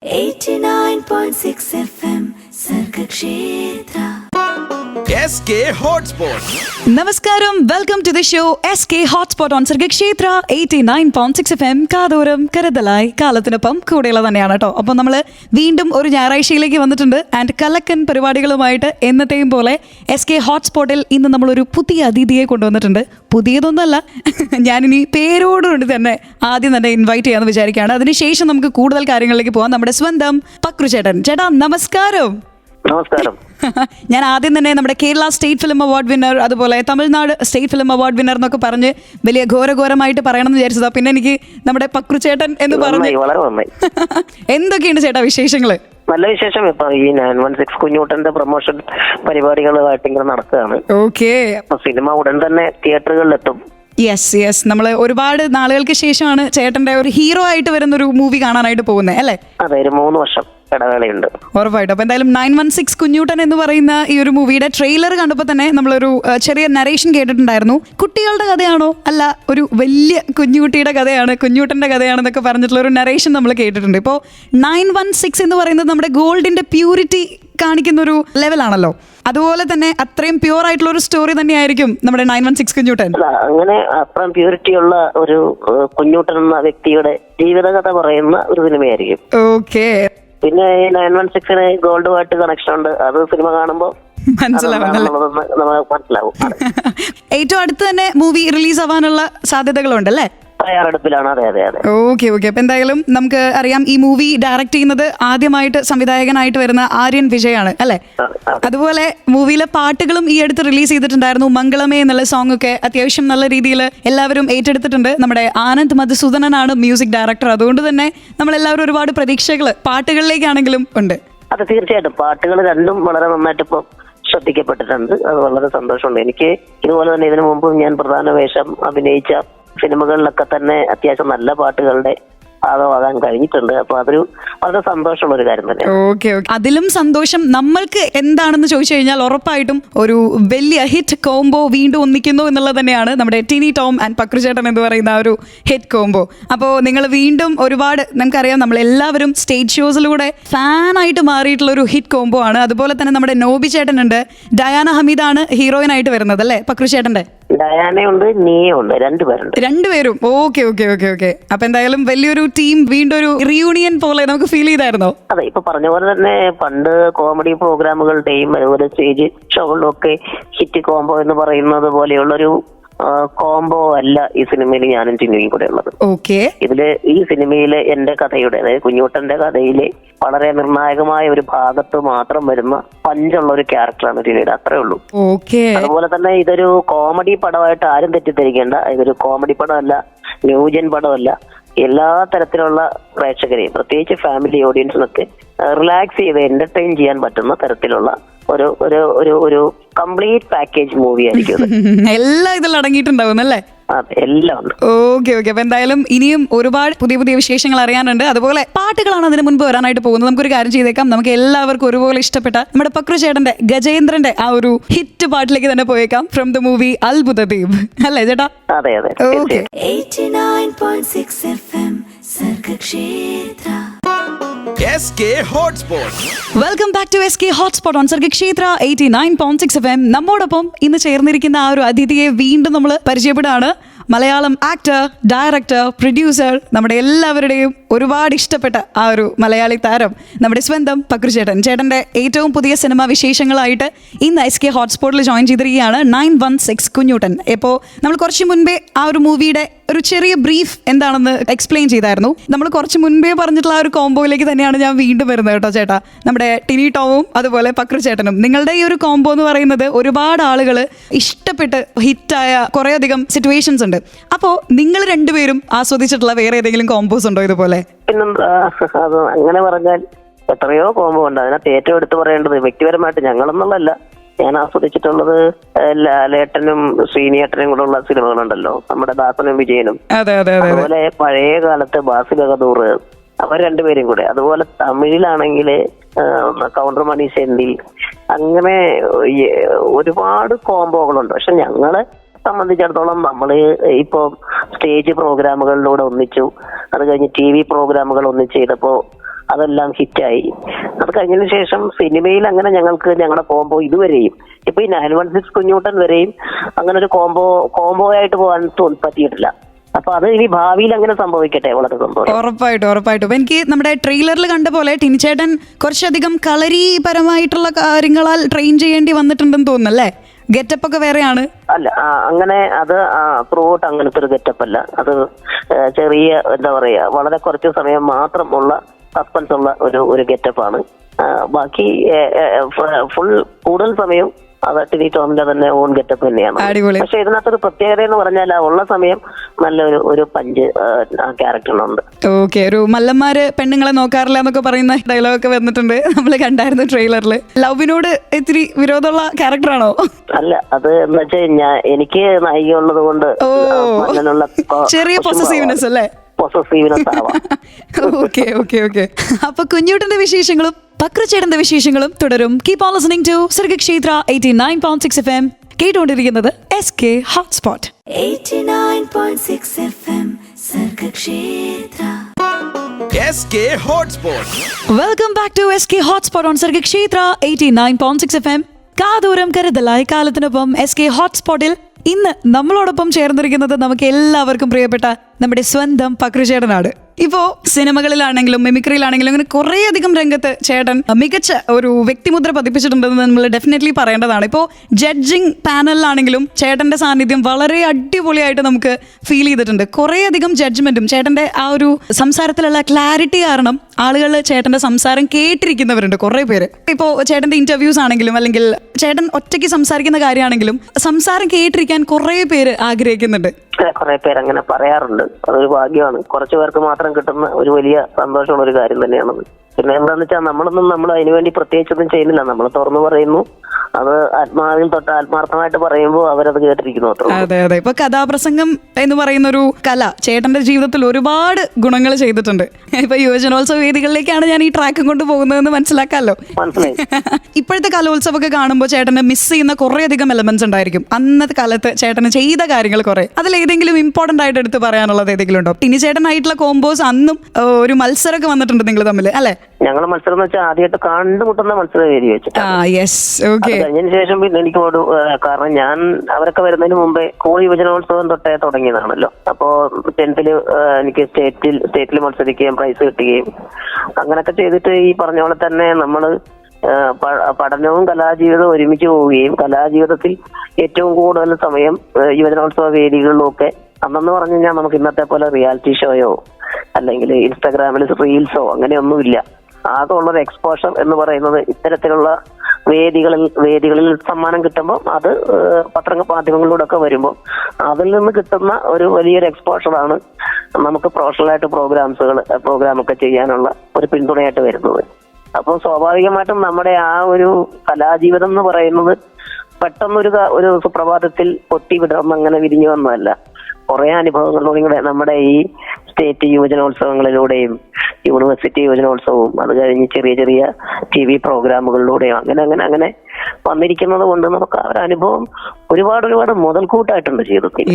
89.6 FM Sargakshetra SK Hotspot. നമസ്കാരം, welcome to the show SK Hotspot on Sargakshetra 89.6 FM. കാതോരം കരുതലായി കാലത്തിനൊപ്പം കൂടെയുള്ള തന്നെയാണ് കേട്ടോ. അപ്പം നമ്മൾ വീണ്ടും ഒരു ഞായറാഴ്ചയിലേക്ക് വന്നിട്ടുണ്ട്. ആൻഡ് കലക്കൻ പരിപാടികളുമായിട്ട് എന്നത്തെയും പോലെ SK Hotspotൽ ഇന്ന് നമ്മളൊരു പുതിയ അതിഥിയെ കൊണ്ടുവന്നിട്ടുണ്ട്. പുതിയതൊന്നല്ല, ഞാനിനി പേരോടുകൂടി തന്നെ ആദ്യം തന്നെ ഇൻവൈറ്റ് ചെയ്യാമെന്ന് വിചാരിക്കുകയാണ്. അതിനുശേഷം നമുക്ക് കൂടുതൽ കാര്യങ്ങളിലേക്ക് പോകാം. നമ്മുടെ സ്വന്തം പക്രു ചേട്ടൻ. ചേട്ടാ നമസ്കാരം. നമസ്കാരം. ഞാൻ ആദ്യം തന്നെ നമ്മുടെ Kerala state film award winner, അതുപോലെ Tamil Nadu state film award winner എന്നൊക്കെ പറഞ്ഞ് വലിയ ഘോരഘോരമായിട്ട് പറയണമെന്ന് വിചാരിച്ചതാ. പിന്നെ എനിക്ക് നമ്മുടെ പക്രു ചേട്ടൻ എന്ന് പറഞ്ഞ് എന്തൊക്കെയുണ്ട് ചേട്ടാ വിശേഷങ്ങള്? നല്ല വിശേഷം. ഇപ്പൊ ഈ 916 കുഞ്ഞൂട്ടന്റെ പ്രൊമോഷൻ പരിപാടികളുമായിട്ട് ഇങ്ങനെ നടക്കുകയാണ്. ഓക്കെ, സിനിമ ഉടൻ തന്നെ തിയേറ്ററുകളിലെത്തും. യെസ് യെസ്, നമ്മൾ ഒരുപാട് നാളുകൾക്ക് ശേഷമാണ് ചേട്ടന്റെ ഒരു ഹീറോ ആയിട്ട് വരുന്ന ഒരു മൂവി കാണാനായിട്ട് പോകുന്നത് അല്ലേ? അതെ, ഒരു 3 വർഷം ഇടവേളയുണ്ട്. ഉറപ്പായിട്ടും. അപ്പൊ എന്തായാലും 916 കുഞ്ഞൂട്ടൻ എന്ന് പറയുന്ന ഈ ഒരു മൂവിയുടെ ട്രെയിലർ കണ്ടപ്പോൾ തന്നെ നമ്മളൊരു ചെറിയ നരേഷൻ കേട്ടിട്ടുണ്ടായിരുന്നു. കുട്ടികളുടെ കഥയാണോ അല്ല ഒരു വലിയ കുഞ്ഞുകുട്ടിയുടെ കഥയാണ്, കുഞ്ഞൂട്ടന്റെ കഥയാണെന്നൊക്കെ പറഞ്ഞിട്ടുള്ള ഒരു നരേഷൻ നമ്മൾ കേട്ടിട്ടുണ്ട്. ഇപ്പോൾ 916 എന്ന് പറയുന്നത് നമ്മുടെ ഗോൾഡിന്റെ പ്യൂരിറ്റി കാണിക്കുന്ന ഒരു ലെവലാണല്ലോ. അതുപോലെ തന്നെ അത്രയും പ്യൂർ ആയിട്ടുള്ള ഒരു സ്റ്റോറി തന്നെയായിരിക്കും നമ്മുടെ 916 കുഞ്ഞൂട്ടൻ. അങ്ങനെ അത്രയും പ്യൂരിറ്റി ഉള്ള ഒരു കുഞ്ഞൂട്ടൻ എന്ന വ്യക്തിയുടെ ജീവിതകഥ പറയുന്ന ഒരു സിനിമയായിരിക്കും. ഓക്കെ. പിന്നെ 916 ഗോൾഡുമായിട്ട് കണക്ഷൻ ഉണ്ട്. അത് സിനിമ കാണുമ്പോൾ മനസ്സിലാവും. ഏറ്റവും അടുത്ത് തന്നെ മൂവി റിലീസ് ആവാനുള്ള സാധ്യതകളുണ്ടല്ലേ? തയ്യാറെടുപ്പിലാണ്. അതെ അതെ അതെ. Okay okay. അപ്പൊ എന്തായാലും നമുക്ക് അറിയാം ഈ മൂവി ഡയറക്ട് ചെയ്യുന്നത് ആദ്യമായിട്ട് സംവിധായകനായിട്ട് വരുന്ന ആര്യൻ വിജയാണ് അല്ലെ? അതുപോലെ മൂവിയിലെ പാട്ടുകളും ഈ അടുത്ത് റിലീസ് ചെയ്തിട്ടുണ്ടായിരുന്നു. മംഗളമേ എന്നുള്ള സോങ് ഒക്കെ അത്യാവശ്യം നല്ല രീതിയിൽ എല്ലാവരും ഏറ്റെടുത്തിട്ടുണ്ട്. നമ്മുടെ ആനന്ദ് മധുസൂദനനാണ് മ്യൂസിക് ഡയറക്ടർ. അതുകൊണ്ട് തന്നെ നമ്മളെല്ലാവരും ഒരുപാട് പ്രതീക്ഷകൾ പാട്ടുകളിലേക്കാണെങ്കിലും ഉണ്ട്. അതെ, തീർച്ചയായിട്ടും. പാട്ടുകൾ രണ്ടും വളരെ നന്നായിട്ട് ഇപ്പൊ ശ്രദ്ധിക്കപ്പെട്ടിട്ടുണ്ട്. അത് വളരെ സന്തോഷമുണ്ട് എനിക്ക്. ഇതുപോലെ തന്നെ ഇതിനു മുമ്പ് ഞാൻ പ്രധാന വേഷം അഭിനയിച്ച സിനിമകളിലൊക്കെ തന്നെ അത്യാവശ്യം നല്ല പാട്ടുകളുടെ ഭാഗമാകാൻ കഴിഞ്ഞിട്ടുണ്ട്. അപ്പൊ അതൊരു വളരെ സന്തോഷമുള്ള ഒരു കാര്യം തന്നെ. Okay okay. അതിലും സന്തോഷം നമ്മൾക്ക് എന്താണെന്ന് ചോദിച്ചു കഴിഞ്ഞാൽ ഉറപ്പായിട്ടും ഒരു വലിയ ഹിറ്റ് കോംബോ വീണ്ടും ഒന്നിക്കുന്നു എന്നുള്ളത് തന്നെയാണ് നമ്മുടെ ടിനി ടോം ആൻഡ് പക്രു ചേട്ടൻ എന്ന് പറയുന്ന ആ ഒരു ഹിറ്റ് കോംബോ. അപ്പോൾ നിങ്ങൾ വീണ്ടും ഒരുപാട്, നമുക്കറിയാം നമ്മളെല്ലാവരും സ്റ്റേജ് ഷോസിലൂടെ ഫാനായിട്ട് മാറിയിട്ടുള്ള ഒരു ഹിറ്റ് കോംബോ ആണ്. അതുപോലെ തന്നെ നമ്മുടെ നോബി ചേട്ടനുണ്ട്, ഡയാന ഹമീദാണ് ഹീറോയിനായിട്ട് വരുന്നത് അല്ലേ പക്രു ചേട്ടന്റെ? ഡയാനയുണ്ട്, നീയുണ്ട്, രണ്ടുപേരും. Okay okay okay okay. അപ്പൊ എന്തായാലും വലിയൊരു ടീം വീണ്ടും ഒരു റിയൂണിയൻ പോലെ നമുക്ക് ഫീൽ ചെയ്തായിരുന്നോ? അതെ, ഇപ്പൊ പറഞ്ഞ പോലെ തന്നെ പണ്ട് കോമഡി പ്രോഗ്രാമുകളുടെയും അതുപോലെ സ്റ്റേജ് ഷോകളിലും ഒക്കെ ഹിറ്റ് കോംബോ എന്ന് പറയുന്നത് പോലെയുള്ളൊരു കോംബോ അല്ല ഈ സിനിമയിൽ ഞാനും ടിനിയും കൂടെ ഉള്ളത്. ഓക്കെ. ഇതില് ഈ സിനിമയിലെ എന്റെ കഥയുടെ, അതായത് കുഞ്ഞൂട്ടന്റെ കഥയിലെ വളരെ നിർണായകമായ ഒരു ഭാഗത്ത് മാത്രം വരുന്ന പഞ്ചുള്ള ഒരു ക്യാരക്ടറാണ് ടിനിയുടെ. അത്രേ ഉള്ളൂ. ഓക്കെ. അതുപോലെ തന്നെ ഇതൊരു കോമഡി പടമായിട്ട് ആരും തെറ്റിദ്ധരിക്കേണ്ട. ഇതൊരു കോമഡി പടമല്ല, ന്യൂജൻ പടമല്ല. എല്ലാ തരത്തിലുള്ള പ്രേക്ഷകരെയും, പ്രത്യേകിച്ച് ഫാമിലി ഓഡിയൻസിനൊക്കെ റിലാക്സ് ചെയ്ത് എന്റർടൈൻ ചെയ്യാൻ പറ്റുന്ന തരത്തിലുള്ള ഒരു ഒരു ഒരു ഒരു കംപ്ലീറ്റ് പാക്കേജ് മൂവി ആയിരിക്കും. എല്ലാം ഇതിൽ അടങ്ങിയിട്ടുണ്ടാവും അല്ലേ? എല്ലാം ഉണ്ട്. Okay okay. അപ്പൊ എന്തായാലും ഇനിയും ഒരുപാട് പുതിയ പുതിയ വിശേഷങ്ങൾ അറിയാനുണ്ട്. അതുപോലെ പാട്ടുകളാണ് അതിന് മുൻപ് വരാനായിട്ട് പോകുന്നത്. നമുക്കൊരു കാര്യം ചെയ്തേക്കാം, നമുക്ക് എല്ലാവർക്കും ഒരുപോലെ ഇഷ്ടപ്പെട്ട നമ്മുടെ പക്രു ചേട്ടന്റെ ഗജേന്ദ്രന്റെ ആ ഒരു ഹിറ്റ് പാട്ടിലേക്ക് തന്നെ പോയേക്കാം. ഫ്രം ദ മൂവി അത്ഭുത ദ്വീപ് അല്ലേ ചേട്ടാ? അതെ അതെ. Okay. 89.6 FM Sargakshetra SK Hotspot. Welcome back to SK Hotspot on Sargakshetra 89.6 FM. നമ്മോടൊപ്പം ഇന്ന് ചേർന്നിരിക്കുന്ന ആ ഒരു അതിഥിയെ വീണ്ടും നമ്മൾ പരിചയപ്പെടുകയാണ്. മലയാളം ആക്ടർ, ഡയറക്ടർ, പ്രൊഡ്യൂസർ, നമ്മുടെ എല്ലാവരുടെയും ഒരുപാട് ഇഷ്ടപ്പെട്ട ആ ഒരു മലയാളി താരം നമ്മുടെ സ്വന്തം പക്രു ചേട്ടൻ. ചേട്ടൻ്റെ ഏറ്റവും പുതിയ സിനിമ വിശേഷങ്ങളായിട്ട് ഇന്ന് SK ഹോട്ട്സ്പോട്ടിൽ ജോയിൻ ചെയ്തിരിക്കുകയാണ് 916 കുഞ്ഞൂട്ടൻ. ഇപ്പോൾ നമ്മൾ കുറച്ച് മുൻപേ ആ ഒരു മൂവിയുടെ ഒരു ചെറിയ ബ്രീഫ് എന്താണെന്ന് എക്സ്പ്ലെയിൻ ചെയ്തായിരുന്നു. നമ്മൾ കുറച്ച് മുൻപേ പറഞ്ഞിട്ടുള്ള ആ ഒരു കോംബോയിലേക്ക് തന്നെയാണ് ഞാൻ വീണ്ടും വരുന്നത് കേട്ടോ ചേട്ടാ. നമ്മുടെ ടിനി ടോമും അതുപോലെ പക്രു ചേട്ടനും, നിങ്ങളുടെ ഈ ഒരു കോംബോ എന്ന് പറയുന്നത് ഒരുപാട് ആളുകൾ ഇഷ്ടപ്പെട്ട് ഹിറ്റായ കുറേയധികം സിറ്റുവേഷൻസ് ഉണ്ട്. അപ്പോ നിങ്ങൾ രണ്ടുപേരും ആസ്വദിച്ചിട്ടുള്ള വേറെ ഏതെങ്കിലും കോംബോസ് ഉണ്ടോ ഇതുപോലെ? പിന്നെന്താ, അത് അങ്ങനെ പറഞ്ഞാൽ എത്രയോ കോംബോ ഉണ്ട്. അതിനകത്ത് ഏറ്റവും എടുത്ത് പറയേണ്ടത് വ്യക്തിപരമായിട്ട് ഞങ്ങളെന്നുള്ളതല്ല, ഞാൻ ആസ്വദിച്ചിട്ടുള്ളത് ലാലേട്ടനും ശ്രീനിയേട്ടനും കൂടെ ഉള്ള സിനിമകളുണ്ടല്ലോ, നമ്മുടെ ദാസനും വിജയനും. അതുപോലെ പഴയ കാലത്ത് ബാസിൽ ബഹദൂർ, അവർ രണ്ടുപേരും കൂടെ. അതുപോലെ തമിഴിലാണെങ്കിൽ കൗണ്ടർ മണി സെന്തിൽ, അങ്ങനെ ഒരുപാട് കോംബോകളുണ്ട്. പക്ഷെ ഞങ്ങളെ സംബന്ധിച്ചിടത്തോളം നമ്മള് ഇപ്പോ സ്റ്റേജ് പ്രോഗ്രാമുകളിലൂടെ ഒന്നിച്ചു, അത് കഴിഞ്ഞ് TV പ്രോഗ്രാമുകൾ ഒന്നിച്ച് ചെയ്തപ്പോ അതെല്ലാം ഹിറ്റായി. അത് കഴിഞ്ഞതിന് ശേഷം സിനിമയിൽ അങ്ങനെ ഞങ്ങളുടെ കോംബോ ഇതുവരെയും ഇപ്പൊ ഈ 916 കുഞ്ഞൂട്ടൻ വരെയും അങ്ങനെ ഒരു കോംബോ ആയിട്ട് പോകാൻ പറ്റിയിട്ടില്ല. അപ്പൊ അത് ഇനി ഭാവിയിൽ അങ്ങനെ സംഭവിക്കട്ടെ. വളരെ സന്തോഷം. ഉറപ്പായിട്ടും എനിക്ക് നമ്മുടെ ട്രെയിലറിൽ കണ്ട പോലെ ടിനിച്ചേട്ടൻ കുറച്ചധികം കളരിപരമായിട്ടുള്ള കാര്യങ്ങളാൽ ട്രെയിൻ ചെയ്യേണ്ടി വന്നിട്ടുണ്ടെന്ന് തോന്നുന്നല്ലേ? ഗെറ്റപ്പ് ഒക്കെ വേറെയാണ്. അല്ല, അങ്ങനെ അത് ത്രൂ ഔട്ട് അങ്ങനത്തെ ഒരു ഗെറ്റപ്പ് അല്ല. അത് ചെറിയ എന്താ പറയാ, വളരെ കുറച്ച് സമയം മാത്രം ഉള്ള സസ്പെൻസ് ഉള്ള ഒരു ഗെറ്റപ്പാണ്. ബാക്കി കൂടുതൽ സമയം അത് ടിനി ടോമിന്റെ തന്നെ ഓൺ ഗെറ്റപ്പ് തന്നെയാണ്. പക്ഷെ ഇതിനകത്തൊരു പ്രത്യേകത എന്ന് പറഞ്ഞാൽ ഉള്ള സമയം നല്ലൊരു ഒരു പഞ്ച് ആ ക്യാരക്ടറിനുണ്ട്. ഓക്കെ, ഒരു മല്ലന്മാര് പെണ്ണുങ്ങളെ നോക്കാറില്ല എന്നൊക്കെ പറയുന്ന ഡയലോഗ് ഒക്കെ വന്നിട്ടുണ്ട്, നമ്മൾ കണ്ടായിരുന്നു ട്രെയിലറിൽ. ലവിനോട് ഇത്തിരി വിരോധമുള്ള ക്യാരക്ടറാണോ? അല്ല, അത് എന്ന് വെച്ചാൽ എനിക്ക് നായിക ഉള്ളത് കൊണ്ട് ചെറിയ പൊസസീവ്നെസ് അല്ലേ? ഓക്കെ. അപ്പൊ കുഞ്ഞൂട്ടന്റെ വിശേഷങ്ങളും പക്രുചേട്ടന്റെ വിശേഷങ്ങളും തുടരും. Keep on listening to Sargakshetra 89.6 FM. കേട്ടുകൊണ്ടിരിക്കുന്നത് SK hotspot 89.6 FM Sargakshetra. SK Hotspot. Welcome back to SK hotspot on Sargakshetra 89.6 FM. കാതോരം കരുതലായി കാലത്തിനൊപ്പം SK ഹോട്ട്സ്പോട്ടിൽ ഇന്ന് നമ്മളോടൊപ്പം ചേർന്നിരിക്കുന്നത് നമുക്ക് എല്ലാവർക്കും പ്രിയപ്പെട്ട നമ്മുടെ സ്വന്തം പക്രുചേട്ടനാണ്. ഇപ്പോ സിനിമകളിലാണെങ്കിലും മിമിക്രിയിലാണെങ്കിലും അങ്ങനെ കുറേ അധികം രംഗത്ത് ചേട്ടൻ മികച്ച ഒരു വ്യക്തിമുദ്ര പതിപ്പിച്ചിട്ടുണ്ടെന്ന് നമ്മൾ ഡെഫിനറ്റ്ലി പറയേണ്ടതാണ്. ഇപ്പോൾ ജഡ്ജിങ് പാനലിലാണെങ്കിലും ചേട്ടന്റെ സാന്നിധ്യം വളരെ അടിപൊളിയായിട്ട് നമുക്ക് ഫീൽ ചെയ്തിട്ടുണ്ട്. കുറേ അധികം ജഡ്ജ്മെന്റും ചേട്ടന്റെ ആ ഒരു സംസാരത്തിലുള്ള ക്ലാരിറ്റി കാരണം ആളുകൾ ചേട്ടന്റെ സംസാരം കേട്ടിരിക്കുന്നവരുണ്ട് കുറേ പേര്. ഇപ്പോൾ ചേട്ടന്റെ ഇന്റർവ്യൂസ് ആണെങ്കിലും അല്ലെങ്കിൽ ചേട്ടൻ ഒറ്റയ്ക്ക് സംസാരിക്കുന്ന കാര്യമാണെങ്കിലും സംസാരം കേട്ടിരിക്കാൻ കുറേ പേര് ആഗ്രഹിക്കുന്നുണ്ട്. കുറെ പേര് അങ്ങനെ പറയാറുണ്ട്. അതൊരു ഭാഗ്യമാണ്. കുറച്ചു പേർക്ക് മാത്രം കിട്ടുന്ന ഒരു വലിയ സന്തോഷമുള്ള ഒരു കാര്യം തന്നെയാണത്. പിന്നെ എന്താന്ന് വെച്ചാൽ നമ്മൾ അതിനുവേണ്ടി പ്രത്യേകിച്ചൊന്നും ചെയ്യുന്നില്ല. നമ്മൾ തുറന്നു പറയുന്നു. അത് ആത്മാവിൽ തൊട്ട് ആത്മാർത്ഥമായിട്ട് പറയുമ്പോൾ അവരത് കേട്ടിരിക്കുന്നു. അതെ. ഇപ്പൊ കഥാപ്രസംഗം എന്ന് പറയുന്ന ഒരു കല ചേട്ടന്റെ ജീവിതത്തിൽ ഒരുപാട് ഗുണങ്ങൾ ചെയ്തിട്ടുണ്ട്. ഇപ്പൊ യുവജനോത്സവ വേദികളിലേക്കാണ് ഞാൻ ഈ ട്രാക്കും കൊണ്ട് പോകുന്നതെന്ന് മനസ്സിലാക്കാമല്ലോ. മനസ്സിലായി. ഇപ്പോഴത്തെ കലോത്സവമൊക്കെ കാണുമ്പോൾ ചേട്ടന് മിസ് ചെയ്യുന്ന കുറേ അധികം എലമെന്റ്സ് ഉണ്ടായിരിക്കും. അന്നത്തെ കാലത്ത് ചേട്ടന് ചെയ്ത കാര്യങ്ങൾ കുറെ. അതിലേതെങ്കിലും ഇമ്പോർട്ടന്റ് ആയിട്ട് എടുത്ത് പറയാനുള്ളത് ഏതെങ്കിലും ഉണ്ടോ? ടിനി ചേട്ടനായിട്ടുള്ള കോമ്പോസ് അന്നും ഒരു മത്സരമൊക്കെ വന്നിട്ടുണ്ട് നിങ്ങൾ തമ്മിൽ അല്ലെ? ഞങ്ങൾ മത്സരം എന്ന് വെച്ചാൽ ആദ്യമായിട്ട് കണ്ടുമുട്ടുന്ന മത്സര വേദി വെച്ചിട്ട് കഴിഞ്ഞതിന് ശേഷം പിന്നെ എനിക്ക് കാരണം ഞാൻ അവരൊക്കെ വരുന്നതിന് മുമ്പേ സ്കൂൾ യുവജനോത്സവം തൊട്ടേ തുടങ്ങിയതാണല്ലോ. അപ്പോ 10th എനിക്ക് സ്റ്റേറ്റിൽ മത്സരിക്കുകയും പ്രൈസ് കിട്ടുകയും അങ്ങനെയൊക്കെ ചെയ്തിട്ട് ഈ പറഞ്ഞ പോലെ തന്നെ നമ്മള് പഠനവും കലാജീവിതവും ഒരുമിച്ച് പോവുകയും കലാജീവിതത്തിൽ ഏറ്റവും കൂടുതൽ സമയം യുവജനോത്സവ വേദികളിലും ഒക്കെ അന്നെന്ന് പറഞ്ഞു കഴിഞ്ഞാൽ നമുക്ക് ഇന്നത്തെ പോലെ റിയാലിറ്റി ഷോയോ അല്ലെങ്കിൽ ഇൻസ്റ്റാഗ്രാമിൽ റീൽസോ അങ്ങനെയൊന്നുമില്ല. ആകെ ഉള്ളൊരു എക്സ്പോഷർ എന്ന് പറയുന്നത് ഇത്തരത്തിലുള്ള വേദികളിൽ സമ്മാനം കിട്ടുമ്പോൾ അത് മാധ്യമങ്ങളിലൂടെ ഒക്കെ വരുമ്പോൾ അതിൽ നിന്ന് കിട്ടുന്ന ഒരു വലിയൊരു എക്സ്പോഷറാണ് നമുക്ക് പ്രൊഫഷണലായിട്ട് പ്രോഗ്രാമൊക്കെ ചെയ്യാനുള്ള ഒരു പിന്തുണയായിട്ട് വരുന്നത്. അപ്പോൾ സ്വാഭാവികമായിട്ടും നമ്മുടെ ആ ഒരു കലാജീവിതം എന്ന് പറയുന്നത് പെട്ടെന്നൊരു സുപ്രഭാതത്തിൽ പൊട്ടി വിടർന്ന് അങ്ങനെ വിരിഞ്ഞു വന്നതല്ല. കുറെ അനുഭവങ്ങളിലൂടെ നമ്മുടെ ഈ സ്റ്റേറ്റ് യുവജനോത്സവങ്ങളിലൂടെയും യൂണിവേഴ്സിറ്റി യുവജനോത്സവവും അത് കഴിഞ്ഞ് ചെറിയ ചെറിയ TV പ്രോഗ്രാമുകളിലൂടെയും അങ്ങനെ വന്നിരിക്കുന്നത് കൊണ്ട് നമുക്ക് ആ ഒരു അനുഭവം ഒരുപാട് മുതൽക്കൂട്ടായിട്ടുണ്ട് ജീവിതത്തിൽ.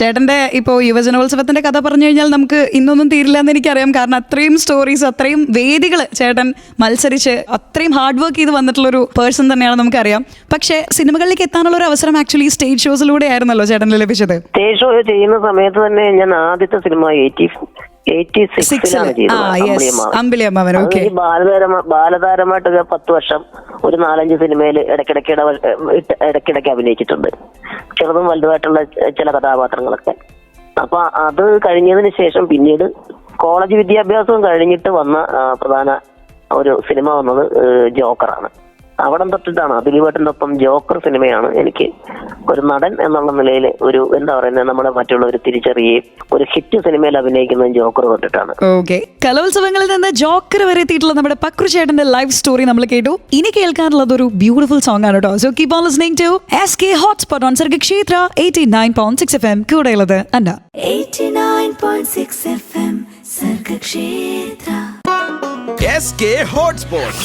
ചേട്ടന്റെ ഇപ്പോ യുവജനോത്സവത്തിന്റെ കഥ പറഞ്ഞു കഴിഞ്ഞാൽ നമുക്ക് ഇന്നൊന്നും തീരില്ല എന്ന് എനിക്കറിയാം. കാരണം അത്രയും സ്റ്റോറീസ്, അത്രയും വേദികൾ ചേട്ടൻ മത്സരിച്ച് അത്രയും ഹാർഡ് വർക്ക് ചെയ്ത് വന്നിട്ടുള്ള ഒരു പേഴ്സൺ തന്നെയാണ് നമുക്കറിയാം. പക്ഷെ സിനിമകളിലേക്ക് എത്താനുള്ള ഒരു അവസരം ആക്ച്വലി സ്റ്റേജ് ഷോസിലൂടെ ആയിരുന്നല്ലോ ചേട്ടന് ലഭിച്ചത്. സ്റ്റേജ് ഷോ ചെയ്യുന്ന സമയത്ത് തന്നെ ഞാൻ ആദ്യത്തെ സിനിമ 86-ലാണ് ചെയ്തത്. ബാലതാരമായിട്ട് 10 വർഷം ഒരു 4-5 സിനിമയിൽ ഇടയ്ക്കിടയ്ക്ക് അഭിനയിച്ചിട്ടുണ്ട്. ചെറുതും വലുതുമായിട്ടുള്ള ചില കഥാപാത്രങ്ങളൊക്കെ. അപ്പൊ അത് കഴിഞ്ഞതിന് ശേഷം പിന്നീട് കോളേജ് വിദ്യാഭ്യാസവും കഴിഞ്ഞിട്ട് വന്ന പ്രധാന ഒരു സിനിമ വന്നത് ജോക്കറാണ്. അവിടെ തൊട്ടിട്ടാണ് ദിലീപേട്ടൻ്റെ ഒപ്പം ജോക്കർ സിനിമയാണ് എനിക്ക് ഒരു നടൻ എന്നുള്ള നിലയിൽ ഒരു എന്താ പറയുന്നത് നമ്മുടെ മറ്റുള്ളവർ തിരിച്ചറിയുകയും ഒരു ഹിറ്റ് സിനിമയിൽ അഭിനയിക്കുന്നത് ജോക്കർ തൊട്ടിട്ടാണ്. കലോത്സവങ്ങളിൽ നിന്ന് ജോക്കർ വരെ എത്തിയിട്ടുള്ള നമ്മുടെ പക്രുചേട്ടന്റെ ലൈഫ് സ്റ്റോറി നമ്മൾ കേട്ടു. ഇനി കേൾക്കാനുള്ളത് ഒരു ബ്യൂട്ടിഫുൾ സോങ് ആണ് കേട്ടോ. So keep on listening to SK hotspot on Sargakshetra 89.6 FM. കൂടെയുള്ളത് Anna 89.6 FM Sargakshetra. SK Hotspot.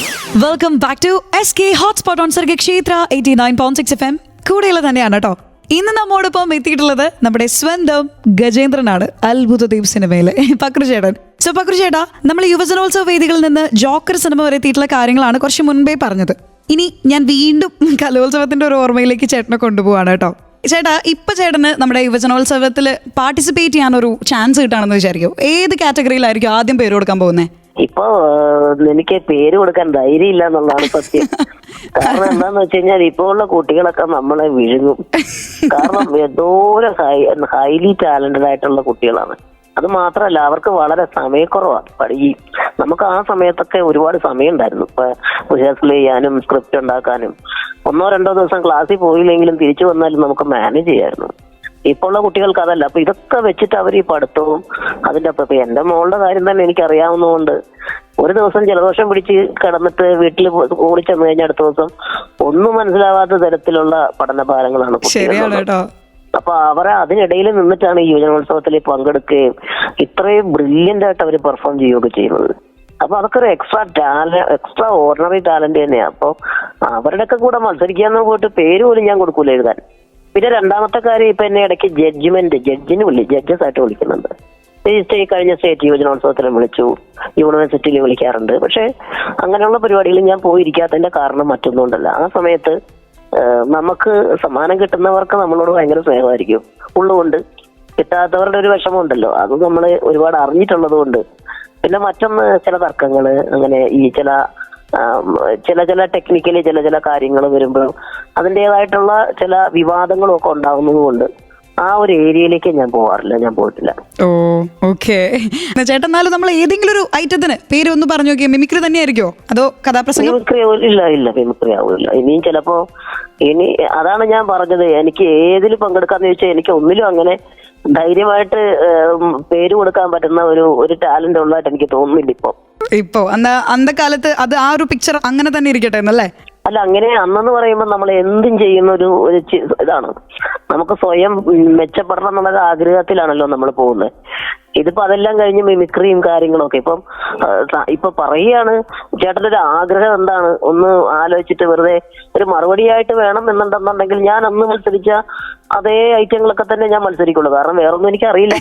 Welcome back to SK hotspot on Sargakshetra 89.6 FM. കൂടെയുള്ള തന്നെയാണ് കേട്ടോ. ഇന്ന് നമ്മോടൊപ്പം എത്തിയിട്ടുള്ളത് നമ്മുടെ സ്വന്തം ഗജേന്ദ്രനാണ് അത്ഭുതദ്വീപ് സിനിമയിലെ പക്രു ചേട്ടൻ. സോ പക്രു ചേട്ടാ, നമ്മൾ യുവജനോത്സവ വേദികളിൽ നിന്ന് ജോക്കർ സിനിമ വരെ എത്തിയിട്ടുള്ള കാര്യങ്ങളാണ് കുറച്ച് മുൻപേ പറഞ്ഞത്. ഇനി ഞാൻ വീണ്ടും കലോത്സവത്തിന്റെ ഒരു ഓർമ്മയിലേക്ക് ചേട്ടനെ കൊണ്ടുപോവാണ് കേട്ടോ. ചേട്ടാ, ഇപ്പൊ ചേട്ടന് നമ്മുടെ യുവജനോത്സവത്തിൽ പാർട്ടിസിപ്പേറ്റ് ചെയ്യാൻ ഒരു ചാൻസ് കിട്ടാണെന്ന് വിചാരിക്കും. ഏത് കാറ്റഗറിയിലായിരിക്കും ആദ്യം പേര് കൊടുക്കാൻ പോകുന്നത്? ഇപ്പൊ എനിക്ക് പേര് കൊടുക്കാൻ ധൈര്യം ഇല്ല എന്നുള്ളതാണ് സത്യം. കാരണം എന്താന്ന് വെച്ച് കഴിഞ്ഞാൽ ഇപ്പൊ ഉള്ള കുട്ടികളൊക്കെ നമ്മളെ വിഴുങ്ങും. കാരണം എന്തോരം ഹൈലി ടാലന്റഡ് ആയിട്ടുള്ള കുട്ടികളാണ്. അത് മാത്രമല്ല, അവർക്ക് വളരെ സമയക്കുറവാണ്. നമുക്ക് ആ സമയത്തൊക്കെ ഒരുപാട് സമയം ഉണ്ടായിരുന്നു. ഇപ്പൊ റിഹേഴ്സൽ ചെയ്യാനും സ്ക്രിപ്റ്റ് ഉണ്ടാക്കാനും 1-2 ദിവസം ക്ലാസ്സിൽ പോയില്ലെങ്കിലും തിരിച്ചു വന്നാലും നമുക്ക് മാനേജ് ചെയ്യായിരുന്നു. ഇപ്പൊ ഉള്ള കുട്ടികൾക്ക് അതല്ല. അപ്പൊ ഇതൊക്കെ വെച്ചിട്ട് അവർ ഈ പഠിത്തവും അതിന്റെ അപ്പൊ എന്റെ മോളുടെ കാര്യം തന്നെ എനിക്ക് അറിയാവുന്നതുകൊണ്ട് ഒരു ദിവസം ജലദോഷം പിടിച്ച് കിടന്നിട്ട് വീട്ടിൽ ഓടി ചെന്ന് കഴിഞ്ഞ അടുത്ത ദിവസം ഒന്നും മനസ്സിലാവാത്ത തരത്തിലുള്ള പഠനഭാരങ്ങളാണ് കുട്ടികൾ. അപ്പൊ അവരെ അതിനിടയിൽ നിന്നിട്ടാണ് ഈ യുവജനോത്സവത്തിൽ പങ്കെടുക്കുകയും ഇത്രയും ബ്രില്യന്റ് ആയിട്ട് അവർ പെർഫോം ചെയ്യുകയൊക്കെ ചെയ്യുന്നത്. അപ്പൊ അതൊക്കെ ഒരു എക്സ്ട്രാ ഓർഡിനറി ടാലന്റ് തന്നെയാണ്. അപ്പൊ അവരുടെയൊക്കെ കൂടെ മത്സരിക്കാന്ന് പോയിട്ട് പേര് പോലും ഞാൻ കൊടുക്കൂല എഴുതാൻ. പിന്നെ രണ്ടാമത്തെ കാര്യം, ഇപ്പൊ എന്നെ ഇടയ്ക്ക് ജഡ്ജസ് ആയിട്ട് വിളിക്കുന്നുണ്ട്. ഈ കഴിഞ്ഞ സ്റ്റേറ്റ് യുവജനോത്സവത്തിലും വിളിച്ചു, യൂണിവേഴ്സിറ്റിയിൽ വിളിക്കാറുണ്ട്. പക്ഷെ അങ്ങനെയുള്ള പരിപാടികളിൽ ഞാൻ പോയിരിക്കാത്തതിന്റെ കാരണം മറ്റൊന്നും കൊണ്ടല്ല. ആ സമയത്ത് നമുക്ക് സമ്മാനം കിട്ടുന്നവർക്ക് നമ്മളോട് ഭയങ്കര സ്നേഹമായിരിക്കും ഉള്ളുകൊണ്ട്. കിട്ടാത്തവരുടെ ഒരു വിഷമമുണ്ടല്ലോ, അത് നമ്മൾ ഒരുപാട് അറിഞ്ഞിട്ടുള്ളത് കൊണ്ട്. പിന്നെ മറ്റൊന്ന്, ചില തർക്കങ്ങള്, അങ്ങനെ ഈ ചില ടെക്നിക്കലി ചില കാര്യങ്ങൾ വരുമ്പോഴും അതിൻ്റെതായിട്ടുള്ള ചില വിവാദങ്ങളും ഒക്കെ ഉണ്ടാകുന്നത് കൊണ്ട് ആ ഒരു ഏരിയയിലേക്ക് ഞാൻ പോവാറില്ല, ഞാൻ പോയിട്ടില്ല. ഓ, ഓക്കെ. ചേട്ടൻ, എന്നാലും നമ്മൾ ഏതെങ്കിലും ഒരു ഐറ്റത്തിന് പേര് ഒന്ന് പറഞ്ഞു നോക്കിയാൽ മിമിക്രി തന്നെയായിരിക്കോ അതോ കഥാപ്രസംഗം? മിമിക്രി ഇല്ല, മിമിക്രി ആവില്ല. ഇനിയും ചിലപ്പോ അതാണ് ഞാൻ പറഞ്ഞത്, എനിക്ക് ഏതിൽ പങ്കെടുക്കാന്ന് ചോദിച്ചാൽ എനിക്ക് ഒന്നിലും അങ്ങനെ ധൈര്യമായിട്ട് പേര് കൊടുക്കാൻ പറ്റുന്ന ഒരു ടാലന്റ് ഉള്ളതായിട്ട് എനിക്ക് തോന്നുന്നില്ല ഇപ്പൊ. അന്ന കാലത്ത് അത് ആ ഒരു പിക്ചർ അങ്ങനെ തന്നെ ഇരിക്കട്ടെ എന്നല്ലേ? അല്ല, അങ്ങനെ അന്നെന്ന് പറയുമ്പോൾ നമ്മൾ എന്തും ചെയ്യുന്ന ഒരു ഇതാണ്. നമുക്ക് സ്വയം മെച്ചപ്പെടണം എന്നുള്ള ആഗ്രഹത്തിലാണല്ലോ നമ്മൾ പോകുന്നത്. ഇതിപ്പോ അതെല്ലാം കഴിഞ്ഞ് മിമിക്രിയും കാര്യങ്ങളും ഒക്കെ ഇപ്പൊ പറയുകയാണ്. ചേട്ടൻ്റെ ഒരു ആഗ്രഹം എന്താണ് ഒന്ന് ആലോചിച്ചിട്ട് വെറുതെ ഒരു മറുപടിയായിട്ട് വേണം എന്നുണ്ടെന്നുണ്ടെങ്കിൽ ഞാൻ അന്ന് മത്സരിച്ച അതേ ഐറ്റങ്ങളൊക്കെ തന്നെ ഞാൻ മത്സരിക്കുള്ളൂ. കാരണം വേറൊന്നും എനിക്ക് അറിയില്ല.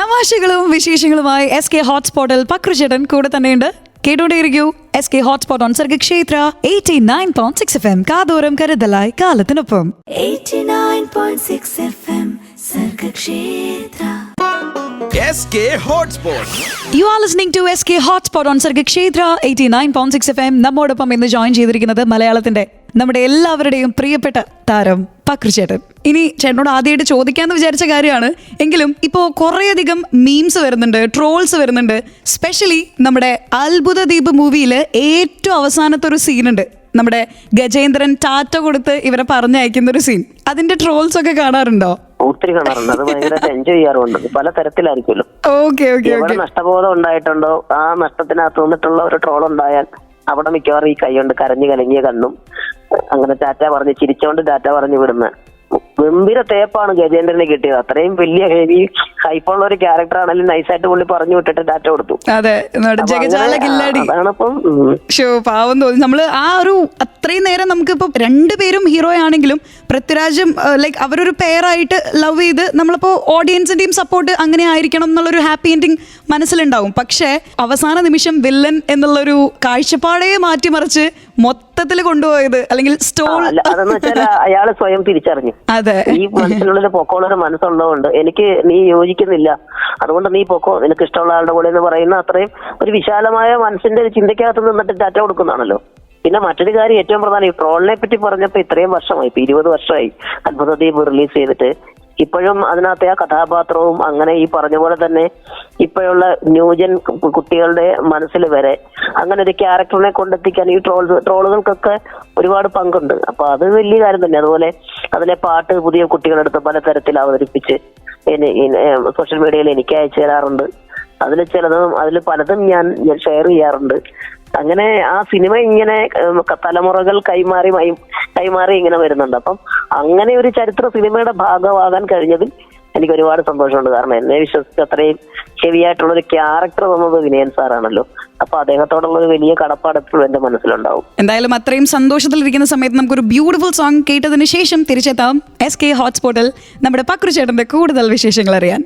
തമാശകളും വിശേഷങ്ങളുമായി SK ഹോട്ട്സ്പോട്ടിൽ പക്രു ചേട്ടൻ കൂടെ തന്നെയുണ്ട്. കേട്ടോണ്ടേയിരിക്കൂ SK hotspot on Sargakshetra 89.6 FM. കാതോരം കരുതലായി കാലത്തിനൊപ്പം. 89.6 FM Sargakshetra. SK Hotspot. You are listening to SK Hotspot on Sargakshetra 89.6 FM. നമ്മോടൊപ്പം ഇന്ന് ജോയിൻ ചെയ്തിരിക്കുന്നത് മലയാളത്തിന്റെ നമ്മുടെ എല്ലാവരുടെയും പ്രിയപ്പെട്ട താരം പക്രു ചേട്ടൻ. ഇനി ചേട്ടനോട് ആദ്യമായിട്ട് ചോദിക്കാന്ന് വിചാരിച്ച കാര്യമാണ്, എങ്കിലും ഇപ്പോൾ കുറേയധികം മീംസ് വരുന്നുണ്ട്, ട്രോൾസ് വരുന്നുണ്ട്. സ്പെഷ്യലി നമ്മുടെ അത്ഭുതദ്വീപ് മൂവിയിൽ ഏറ്റവും അവസാനത്തെ ഒരു സീനുണ്ട്, നമ്മുടെ ഗജേന്ദ്രൻ ടാറ്റ കൊടുത്ത് ഇവരെ പറഞ്ഞയക്കുന്ന ഒരു സീൻ. അതിന്റെ ട്രോൾസ് ഒക്കെ കാണാറുണ്ടോ? ഒത്തിരി കാണാറുണ്ട്. അത് ഭയങ്കരമായിട്ട് എൻജോയ് ചെയ്യാറുണ്ട്. പല തരത്തിലായിരിക്കുമല്ലോ. എവിടെ നഷ്ടബോധം ഉണ്ടായിട്ടുണ്ടോ ആ നഷ്ടത്തിനകത്ത് വന്നിട്ടുള്ള ഒരു ട്രോൾ ഉണ്ടായാൽ അവിടെ മിക്കവാറും ഈ കൈ കൊണ്ട് കരഞ്ഞു കലങ്ങിയ കണ്ണും അങ്ങനെ ടാറ്റ പറഞ്ഞ് ചിരിച്ചോണ്ട് ടാറ്റ പറഞ്ഞു വിടുന്ന ഗംഭീര തേപ്പാണ് ഗജേന്ദ്രനെ കിട്ടിയത്. അത്രയും വലിയ ഹെവി ഹൈപ്പുള്ള ഒരു ക്യാരക്ടർ ആണെങ്കിലും നൈസായിട്ട് പുള്ളി പറഞ്ഞു വിട്ടിട്ട് ടാറ്റ കൊടുത്തു. അതെ, പാവം തോന്നി. നമ്മള് ആ ഒരു അത്രയും നേരം നമുക്കിപ്പോ രണ്ടുപേരും ഹീറോ ആണെങ്കിലും പൃഥ്വിരാജും ലൈക്ക് അവരൊരു പെയറായിട്ട് ലവ് ചെയ്ത് നമ്മളിപ്പോ ഓഡിയൻസിന്റെയും സപ്പോർട്ട് അങ്ങനെ ആയിരിക്കണം എന്നുള്ളൊരു ഹാപ്പി എൻഡിങ് മനസ്സിലുണ്ടാവും. പക്ഷെ അവസാന നിമിഷം വില്ലൻ എന്നുള്ളൊരു കാഴ്ചപ്പാടേ മാറ്റിമറിച്ച് മൊത്തത്തിൽ കൊണ്ടുപോയത് അല്ലെങ്കിൽ സ്റ്റോൾ അതെന്ന് വെച്ചാൽ അയാള് സ്വയം തിരിച്ചറിഞ്ഞു. അതെ, ഈ മനസ്സിനുള്ളിൽ പൊക്കോളൊരു മനസ്സുള്ളതുകൊണ്ട് എനിക്ക് നീ യോജിക്കുന്നില്ല, അതുകൊണ്ട് നീ പൊക്കോ, നിനക്ക് ഇഷ്ടമുള്ള ആളുടെ കൂടെ എന്ന് പറയുന്ന അത്രയും ഒരു വിശാലമായ മനസ്സിന്റെ ഒരു ചിന്തയ്ക്കകത്ത് നിന്നിട്ട് ടാറ്റ കൊടുക്കുന്നതാണല്ലോ. പിന്നെ മറ്റൊരു കാര്യം ഏറ്റവും പ്രധാനം, ഈ ട്രോളിനെ പറ്റി പറഞ്ഞപ്പോ ഇത്രയും വർഷമായി, ഇപ്പൊ 20 വർഷമായി അത്ഭുതദ്വീപ് റിലീസ് ചെയ്തിട്ട്. ഇപ്പോഴും അതിനകത്തെ ആ കഥാപാത്രവും അങ്ങനെ ഈ പറഞ്ഞ പോലെ തന്നെ ഇപ്പോഴുള്ള ന്യൂജൻ കുട്ടികളുടെ മനസ്സിൽ വരെ അങ്ങനെ ഒരു ക്യാരക്ടറിനെ കൊണ്ടെത്തിക്കാൻ ഈ ട്രോളുകൾക്കൊക്കെ ഒരുപാട് പങ്കുണ്ട്. അപ്പൊ അത് വലിയ കാര്യം തന്നെ. അതുപോലെ അതിലെ പാട്ട് പുതിയ കുട്ടികളെടുത്ത് പല തരത്തിൽ അവതരിപ്പിച്ച് സോഷ്യൽ മീഡിയയിൽ എനിക്ക് അയച്ചു തരാറുണ്ട്. അതിൽ പലതും ഞാൻ ഷെയർ ചെയ്യാറുണ്ട്. അങ്ങനെ ആ സിനിമ ഇങ്ങനെ തലമുറകൾ കൈമാറി ഇങ്ങനെ വരുന്നുണ്ട്. അപ്പം അങ്ങനെ ഒരു ചരിത്ര സിനിമയുടെ ഭാഗമാകാൻ കഴിഞ്ഞതിൽ എനിക്ക് ഒരുപാട് സന്തോഷമുണ്ട്. കാരണം എന്നെ വിശ്വസിച്ച് അത്രയും ഹെവിയായിട്ടുള്ള ഒരു ക്യാരക്ടർ തന്നത് വിനയൻ സാറാണല്ലോ. അപ്പൊ അദ്ദേഹത്തോടുള്ള ഒരു വലിയ കടപ്പാട് എപ്പോഴും എന്റെ മനസ്സിലുണ്ടാവും. എന്തായാലും അത്രയും സന്തോഷത്തിലിരിക്കുന്ന സമയത്ത് നമുക്കൊരു ബ്യൂട്ടിഫുൾ സോങ് കേട്ടതിന് ശേഷം തിരിച്ചെത്താം SK ഹോട്ട്സ്പോട്ടിൽ നമ്മുടെ പക്രു ചേട്ടന്റെ കൂടുതൽ വിശേഷങ്ങൾ അറിയാൻ.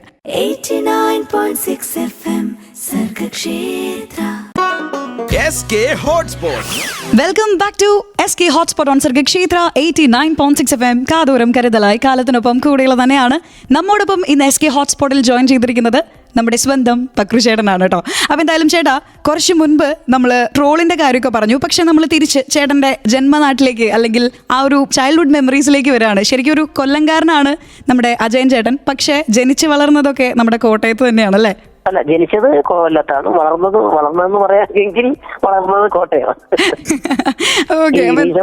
89.6 FM Sargakshetra. SK Hotspot. Welcome back to SK hotspot on Sargakshetra 89.6 FM. കാതോരം കരുതലായി കാലത്തിനൊപ്പം കൂടെയുള്ള തന്നെയാണ്. നമ്മോടൊപ്പം ഇന്ന് SK ഹോട്ട്സ്പോട്ടിൽ ജോയിൻ ചെയ്തിരിക്കുന്നത് നമ്മുടെ സ്വന്തം പക്രു ചേട്ടനാണ് കേട്ടോ. അപ്പം എന്തായാലും ചേട്ടാ, കുറച്ച് മുൻപ് നമ്മൾ ട്രോളിന്റെ കാര്യമൊക്കെ പറഞ്ഞു. പക്ഷെ നമ്മൾ തിരിച്ച് ചേട്ടന്റെ ജന്മനാട്ടിലേക്ക് അല്ലെങ്കിൽ ആ ഒരു ചൈൽഡ്ഹുഡ് മെമ്മറീസിലേക്ക് വരികയാണ്. ശരിക്കും ഒരു കൊല്ലംകാരനാണ് നമ്മുടെ അജയൻ ചേട്ടൻ. പക്ഷെ ജനിച്ച് വളർന്നതൊക്കെ നമ്മുടെ കോട്ടയത്ത് തന്നെയാണ് അല്ലേ? അല്ല, ജനിച്ചത് കൊല്ലത്താണ്, വളർന്നതെന്ന് പറയാമെങ്കിൽ വളർന്നത് കോട്ടയമാണ്. ജനിച്ച്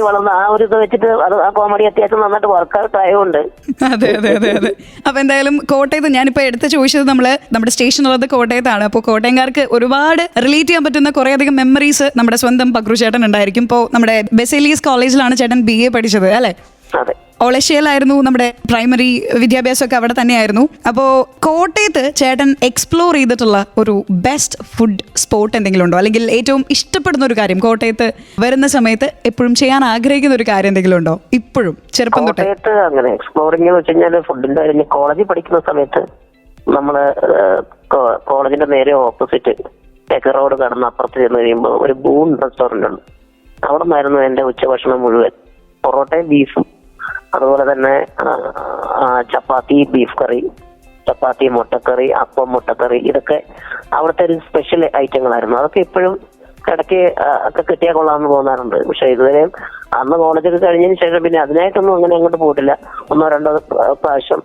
വളർന്ന ആ ഒരു ഇത് വെച്ചിട്ട് അത് ആ കോമഡി അത്യാവശ്യം നന്നായിട്ട് വർക്ക്ഔട്ട് ആയതുകൊണ്ട്. അതെ അതെ അതെ അതെ. അപ്പൊ എന്തായാലും കോട്ടയത്ത് ഞാനിപ്പോ എടുത്ത് ചോദിച്ചത് നമ്മുടെ സ്റ്റേഷൻ ഉള്ളത് കോട്ടയത്താണ്. അപ്പോൾ കോട്ടയംകാർക്ക് ഒരുപാട് റിലേറ്റ് ചെയ്യാൻ പറ്റുന്ന കുറെ അധികം മെമ്മറീസ് നമ്മുടെ സ്വന്തം പക്രു ചേട്ടൻ ഉണ്ടായിരിക്കും. ഇപ്പോൾ നമ്മുടെ ബെസേലിയസ് കോളേജിലാണ് ചേട്ടൻ BA പഠിച്ചത് അല്ലേ? അതെ. ഒളശ്ശേലായിരുന്നു നമ്മുടെ പ്രൈമറി വിദ്യാഭ്യാസമൊക്കെ അവിടെ തന്നെയായിരുന്നു. അപ്പോൾ കോട്ടയത്ത് ചേട്ടൻ എക്സ്പ്ലോർ ചെയ്തിട്ടുള്ള ഒരു ബെസ്റ്റ് ഫുഡ് സ്പോട്ട് എന്തെങ്കിലും ഉണ്ടോ? അല്ലെങ്കിൽ ഏറ്റവും ഇഷ്ടപ്പെടുന്ന ഒരു കാര്യം കോട്ടയത്ത് വരുന്ന സമയത്ത് എപ്പോഴും ചെയ്യാൻ ആഗ്രഹിക്കുന്ന ഒരു കാര്യം എന്തെങ്കിലും ഉണ്ടോ ഇപ്പോഴും ചെറുപ്പം തൊട്ടേ? കോട്ടയത്ത് അങ്ങനെ എക്സ്പ്ലോറിംഗ് എന്ന് വെച്ച് കഴിഞ്ഞാൽ ഫുഡിന്റെ കാര്യം കോളേജിൽ പഠിക്കുന്ന സമയത്ത് നമ്മള് കോളേജിന്റെ നേരെ ഓപ്പോസിറ്റ് തെക്ക് റോഡ് കടന്ന് അപ്പുറത്ത് ചെന്ന് കഴിയുമ്പോൾ ഒരു ബൂൺ റെസ്റ്റോറന്റ് ഉണ്ട്. അവിടെ നിന്നായിരുന്നു എന്റെ ഉച്ചഭക്ഷണം മുഴുവൻ. പൊറോട്ടയും ബീഫും, അതുപോലെ തന്നെ ചപ്പാത്തി ബീഫ് കറി, ചപ്പാത്തി മുട്ടക്കറി, അപ്പം മുട്ടക്കറി, ഇതൊക്കെ അവിടുത്തെ ഒരു സ്പെഷ്യൽ ഐറ്റങ്ങളായിരുന്നു. അതൊക്കെ ഇപ്പോഴും ഇടയ്ക്ക് ഒക്കെ കിട്ടിയാൽ കൊള്ളാമെന്ന് തോന്നാറുണ്ട്. പക്ഷെ ഇതുവരെയും അന്ന് കോളേജൊക്കെ കഴിഞ്ഞതിന് ശേഷം പിന്നെ അതിനായിട്ടൊന്നും അങ്ങനെ അങ്ങോട്ട് പോയിട്ടില്ല. 1-2 പ്രാവശ്യം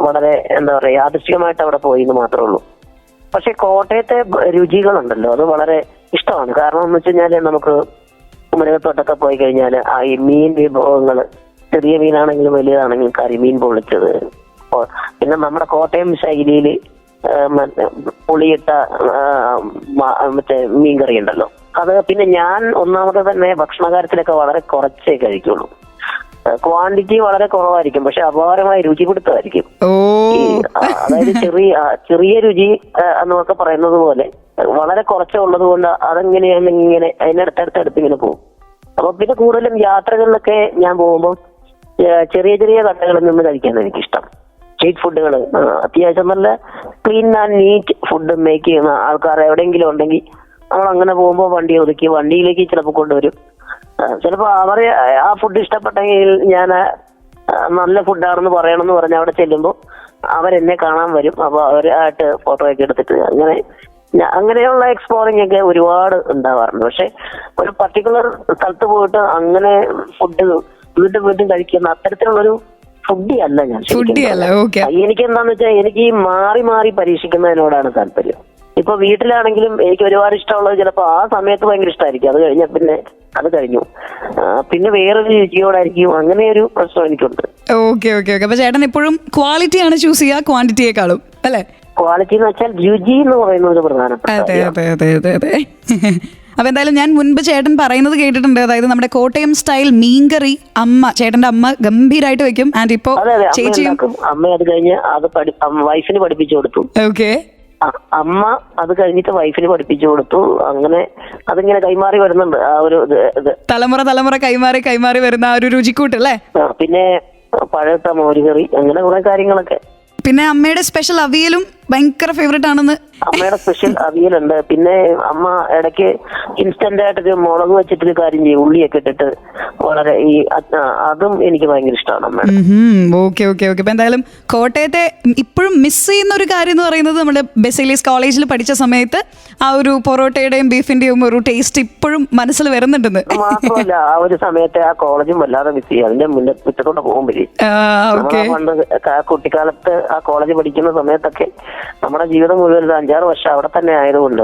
വളരെ എന്താ പറയുക യാദൃശ്ചികമായിട്ട് അവിടെ പോയി എന്ന് മാത്രമേ ഉള്ളൂ. പക്ഷെ കോട്ടയത്തെ രുചികളുണ്ടല്ലോ അത് വളരെ ഇഷ്ടമാണ്. കാരണം എന്ന് വെച്ച് കഴിഞ്ഞാല് നമുക്ക് കുമരകത്തോട്ടൊക്കെ പോയി കഴിഞ്ഞാൽ ആ ഈ മീൻ വിഭവങ്ങൾ, ചെറിയ മീനാണെങ്കിലും വലിയതാണെങ്കിലും കരിമീൻ പൊള്ളിച്ചത്, പിന്നെ നമ്മുടെ കോട്ടയം ശൈലിയിൽ പുളിയിട്ട മറ്റേ മീൻകറി ഉണ്ടല്ലോ അത്. പിന്നെ ഞാൻ ഒന്നാമത് തന്നെ ഭക്ഷണകാര്യത്തിലൊക്കെ വളരെ കുറച്ചേ കഴിക്കുള്ളൂ. ക്വാണ്ടിറ്റി വളരെ കുറവായിരിക്കും, പക്ഷെ അപാരമായ രുചി പിടുത്തമായിരിക്കും. അതായത് ചെറിയ രുചി എന്നൊക്കെ പറയുന്നത് പോലെ വളരെ കുറച്ചുള്ളത് കൊണ്ട് അതെങ്ങനെയാണ് ഇങ്ങനെ അതിനടുത്തടുത്ത് ഇങ്ങനെ പോകും. അപ്പൊ പിന്നെ കൂടുതലും യാത്രകളിലൊക്കെ ഞാൻ പോകുമ്പോൾ ചെറിയ കടകളിൽ നിന്ന് കഴിക്കാൻ എനിക്കിഷ്ടം. സ്ട്രീറ്റ് ഫുഡുകൾ അത്യാവശ്യം നല്ല clean and NEET food make ചെയ്യുന്ന ആൾക്കാർ എവിടെയെങ്കിലും ഉണ്ടെങ്കിൽ നമ്മൾ അങ്ങനെ പോകുമ്പോൾ വണ്ടി ഒതുക്കി വണ്ടിയിലേക്ക് ചിലപ്പോൾ കൊണ്ടുവരും. ചിലപ്പോൾ അവരെ ആ ഫുഡ് ഇഷ്ടപ്പെട്ടെങ്കിൽ ഞാൻ നല്ല ഫുഡാണെന്ന് പറയണമെന്ന് പറഞ്ഞ് അവിടെ ചെല്ലുമ്പോൾ അവരെന്നെ കാണാൻ വരും. അപ്പോൾ അവരായിട്ട് ഫോട്ടോ ഒക്കെ എടുത്തിട്ട് അങ്ങനെയുള്ള എക്സ്പ്ലോറിംഗ് ഒക്കെ ഒരുപാട് ഉണ്ടാവാറുണ്ട്. പക്ഷെ ഒരു പർട്ടിക്കുലർ സ്ഥലത്ത് പോയിട്ട് അങ്ങനെ ഫുഡ് വീണ്ടും കഴിക്കുന്ന അത്തരത്തിലുള്ളൊരു ഫുഡി അല്ല ഞാൻ. എനിക്ക് എന്താന്ന് വെച്ചാൽ എനിക്ക് ഈ മാറി പരീക്ഷിക്കുന്നതിനോടാണ് താല്പര്യം. ഇപ്പൊ വീട്ടിലാണെങ്കിലും എനിക്ക് ഒരുപാട് ഇഷ്ടമുള്ളത് ചിലപ്പോ ആ സമയത്ത് ഭയങ്കര ഇഷ്ടമായിരിക്കും, അത് കഴിഞ്ഞ പിന്നെ അത് കഴിഞ്ഞു, പിന്നെ വേറൊരു രുചിയോടായിരിക്കും. അങ്ങനെ ഒരു പ്രശ്നം എനിക്കുണ്ട്. ഓക്കെ. അപ്പൊ ചേട്ടൻ എപ്പോഴും ക്വാളിറ്റിയാണ് ചൂസ് ചെയ്യുക ക്വാണ്ടിറ്റിയെക്കാളും അല്ലേ? ക്വാളിറ്റി എന്ന് വെച്ചാൽ രുചി എന്ന് പറയുന്നത് പ്രധാനപ്പെട്ട. അതെ. അപ്പൊ എന്തായാലും ഞാൻ മുൻപ് ചേട്ടൻ പറയുന്നത് കേട്ടിട്ടുണ്ട്. അതായത് നമ്മുടെ കോട്ടയം സ്റ്റൈൽ മീൻകറി ചേട്ടന്റെ അമ്മ ഗംഭീരമായിട്ട് വെക്കും. ആൻഡ് ഇപ്പൊ ചേച്ചിയും അമ്മ അത് കഴിഞ്ഞ് അത് വൈഫിന് പഠിപ്പിച്ചു കൊടുത്തു. ഓക്കെ. അമ്മ അത് കഴിഞ്ഞിട്ട് വൈഫിന് പഠിപ്പിച്ചു കൊടുത്തു. അങ്ങനെ അതിങ്ങനെ കൈമാറി വരുന്നുണ്ട്. ആ ഒരു തലമുറ കൈമാറി വരുന്ന ആ ഒരു രുചിക്കൂട്ട് അല്ലേ? പിന്നെ പഴത്ത മോരുകറി, അങ്ങനെ കുറെ കാര്യങ്ങളൊക്കെ. പിന്നെ അമ്മയുടെ സ്പെഷ്യൽ അവിയലും ഭയങ്കര ഫേവറേറ്റ് ആണെന്ന്. അമ്മയുടെ സ്പെഷ്യൽ അവിയലുണ്ട്. പിന്നെ അമ്മ ഇടയ്ക്ക് ഇൻസ്റ്റന്റ് ആയിട്ടൊരു മുളക് വെച്ചിട്ടൊരു കാര്യം ചെയ്യും, ഉള്ളിയൊക്കെ ഇട്ടിട്ട് വളരെ അതും എനിക്ക് ഭയങ്കര ഇഷ്ടമാണ് അമ്മയുടെ. ഓക്കെ. അപ്പൊ എന്തായാലും കോട്ടയത്തെ ഇപ്പോഴും മിസ് ചെയ്യുന്ന ഒരു കാര്യം എന്ന് പറയുന്നത് നമ്മുടെ ബെസേലിയസ് കോളേജിൽ പഠിച്ച സമയത്ത് ആ ഒരു പൊറോട്ടയുടെയും ബീഫിന്റെയും ഒരു ടേസ്റ്റ് ഇപ്പോഴും മനസ്സിൽ വരുന്നുണ്ടെന്ന്. മാത്രമല്ല ആ ഒരു സമയത്ത് ആ കോളേജും വല്ലാതെ മിസ് ചെയ്യും. അതിന്റെ മുറ്റത്തോട്ട് പോകുമ്പോഴേ പണ്ട് കുട്ടിക്കാലത്ത് ആ കോളേജ് പഠിക്കുന്ന സമയത്തൊക്കെ നമ്മുടെ ജീവിതം മുഴുവൻ 5-6 വർഷം അവിടെ തന്നെ ആയതുകൊണ്ട്